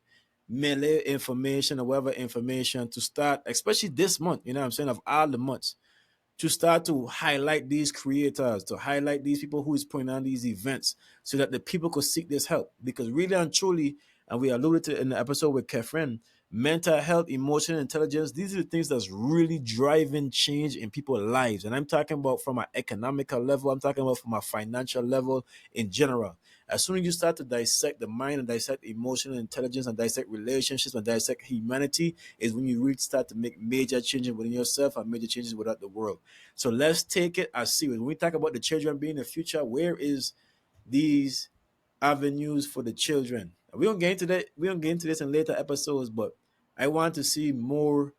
melee information or whatever information to start, especially this month, you know what I'm saying, of all the months, to start to highlight these creators, to highlight these people who is putting on these events so that the people could seek this help. Because really and truly, and we alluded to in the episode with Kefren, mental health, emotional intelligence, these are the things that's really driving change in people's lives. And I'm talking about from an economical level, I'm talking about from a financial level in general. As soon as you start to dissect the mind and dissect emotional intelligence and dissect relationships and dissect humanity, is when you really start to make major changes within yourself and major changes without the world. So let's take it as serious. When we talk about the children being the future, where is these avenues for the children? We don't get into that. We don't get into this in later episodes, but I want to see more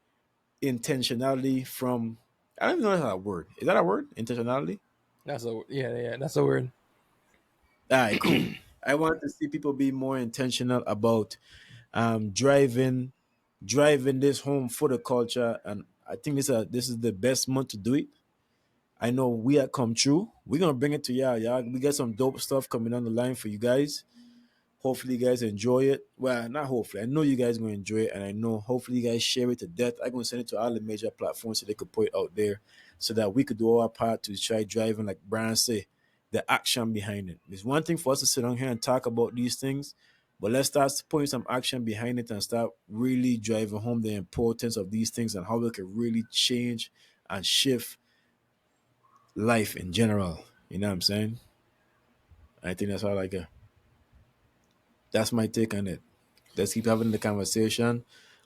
intentionality from. I don't even know that's a word. Is that a word? Intentionality. That's a yeah. That's a word. All right, cool. I want to see people be more intentional about driving this home for the culture, and I think this is the best month to do it. I know we have come true. We're gonna bring it to y'all. Y'all, we got some dope stuff coming on the line for you guys. Hopefully, you guys enjoy it. Well, not hopefully. I know you guys gonna enjoy it, and I know hopefully you guys share it to death. I'm gonna send it to all the major platforms so they could put it out there, so that we could do our part to try driving, like Brian say, the action behind it. It's one thing for us to sit on here and talk about these things, but let's start putting some action behind it and start really driving home the importance of these things and how we can really change and shift life in general. You know what I'm saying? I think that's all I got. That's my take on it. Let's keep having the conversation.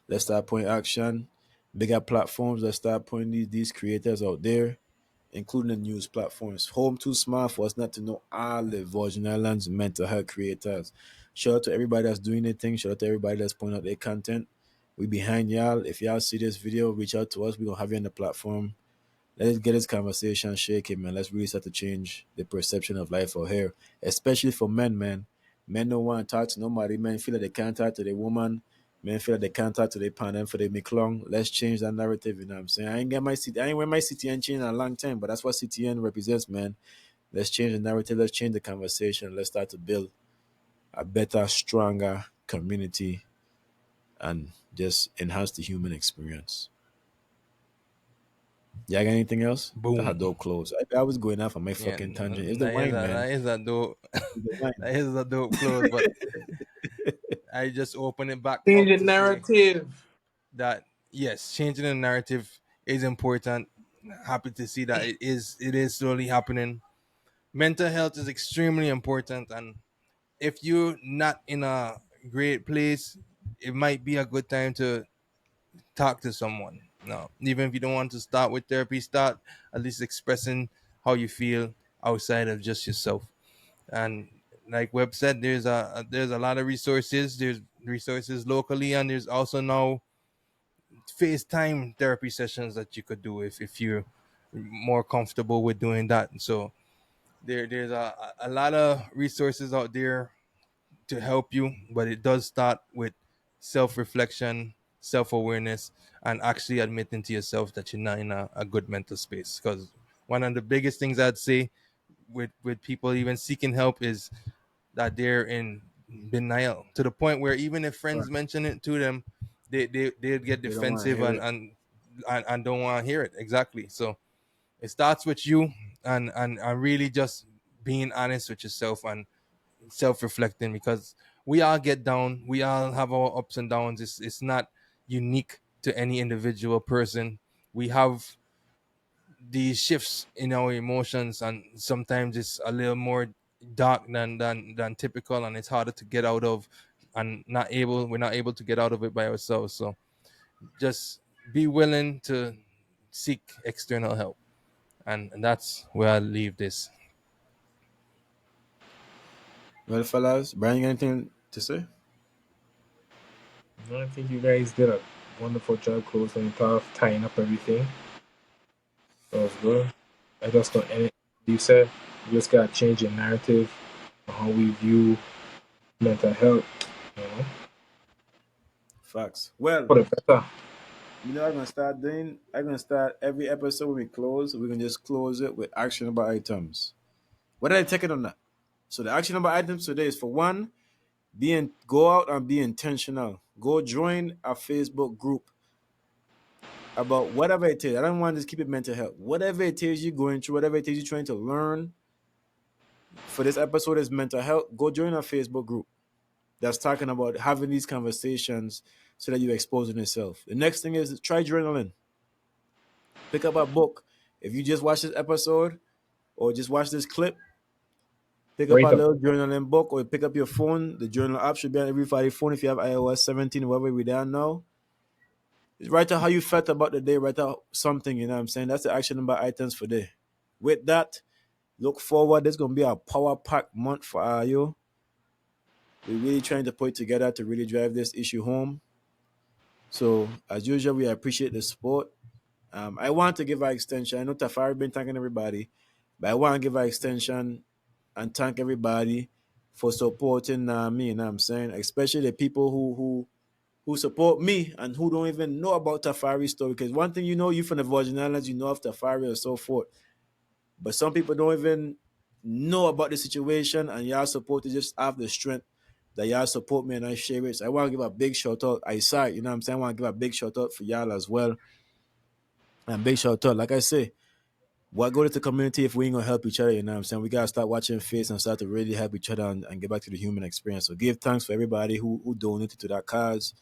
Let's start putting action. Bigger platforms. Let's start putting these creators out there, including the news platforms. Home too small for us not to know all the Virgin Islands mental health creators. Shout out to everybody that's doing their thing. Shout out to everybody that's putting out their content. We behind y'all. If y'all see this video, reach out to us. We're gonna have you on the platform. Let's get this conversation shaking, man. Let's really start to change the perception of life out here, especially for men, man. Men don't want to talk to nobody. Men feel like they can't talk to their woman. Men feel like they can't talk to their partner for they make long. Let's change that narrative, you know what I'm saying? I ain't wear my CTN chain in a long time, but that's what CTN represents, man. Let's change the narrative. Let's change the conversation. Let's start to build a better, stronger community and just enhance the human experience. Yeah, got anything else? That's a Boom. dope close. I was going off on my Yeah, fucking tangent. It's the wine, man. that is a dope. It's the wine. That is a dope close. But I just open it back Change up the to say narrative. that yes, changing the narrative is important. Happy to see that it is slowly happening. Mental health is extremely important, and if you're not in a great place, it might be a good time to talk to someone. No, even if you don't want to start with therapy, start at least expressing how you feel outside of just yourself. And like Webb said, there's a lot of resources. There's resources locally, and there's also now FaceTime therapy sessions that you could do if you're more comfortable with doing that. So there's a lot of resources out there to help you, but it does start with self reflection, self awareness, and actually admitting to yourself that you're not in a good mental space. Because one of the biggest things I'd say with people even seeking help is that they're in denial, to the point where even if friends Right. mention it to them, they get They don't want to defensive hear and it. and don't want to hear it. Exactly. So it starts with you, and really just being honest with yourself and self-reflecting, because we all get down, we all have our ups and downs. It's not unique to any individual person. We have these shifts in our emotions, and sometimes it's a little more dark than typical, and it's harder to get out of, and we're not able to get out of it by ourselves. So just be willing to seek external help, and that's where I leave this. Well, fellas, Brian, you got anything to say? No, I think you guys did a wonderful job closing it off, tying up everything. That was good. I just don't end it. You said you just gotta change your narrative on how we view mental health, you know, Facts. Well, for the better. you know what I'm gonna start doing? I'm gonna start every episode when we close, we're gonna just close it with actionable items. What did I take it on that? So the actionable items today is, for one, go out and be intentional. Go join a Facebook group about whatever it is. I don't want to just keep it mental health. Whatever it is you're going through, whatever it is you're trying to learn for this episode is mental health. Go join a Facebook group that's talking about having these conversations so that you're exposing yourself. The next thing is try journaling. Pick up a book. If you just watch this episode or just watch this clip, pick up a Write up. little journaling book or pick up your phone. The journal app should be on everybody's phone if you have iOS 17, whatever we down now. Write out how you felt about the day. Write out something, you know what I'm saying? That's the action number items for day. With that, look forward. There's going to be a power pack month for you. We're really trying to put it together to really drive this issue home. So, as usual, we appreciate the support. I want to give our extension. I know Tafari been thanking everybody, but I want to give our extension and thank everybody for supporting me. You know what I'm saying? Especially the people who support me and who don't even know about Tafari's story. Because one thing you from the Virgin Islands, you know of Tafari and so forth. But some people don't even know about the situation, and y'all support to just have the strength that y'all support me and I share it. So I want to give a big shout out. I saw it, you know what I'm saying? I want to give a big shout out for y'all as well. And big shout out, like I say, what good is the community if we ain't gonna help each other, you know what I'm saying? We gotta start watching face and start to really help each other and get back to the human experience. So give thanks for everybody who donated to that cause.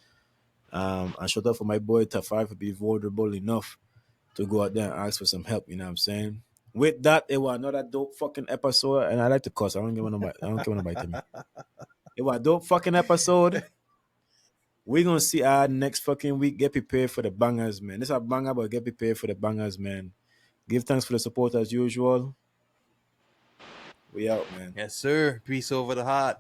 And shout out for my boy Tafari for being vulnerable enough to go out there and ask for some help, you know what I'm saying? With that, it was another dope fucking episode. And I like to cuss. I don't care what nobody tell me. It was a dope fucking episode. We're gonna see our next fucking week. Get prepared for the bangers, man. This is a banger, but get prepared for the bangers, man. Give thanks for the support as usual. We out, man. Yes, sir. Peace over the heart.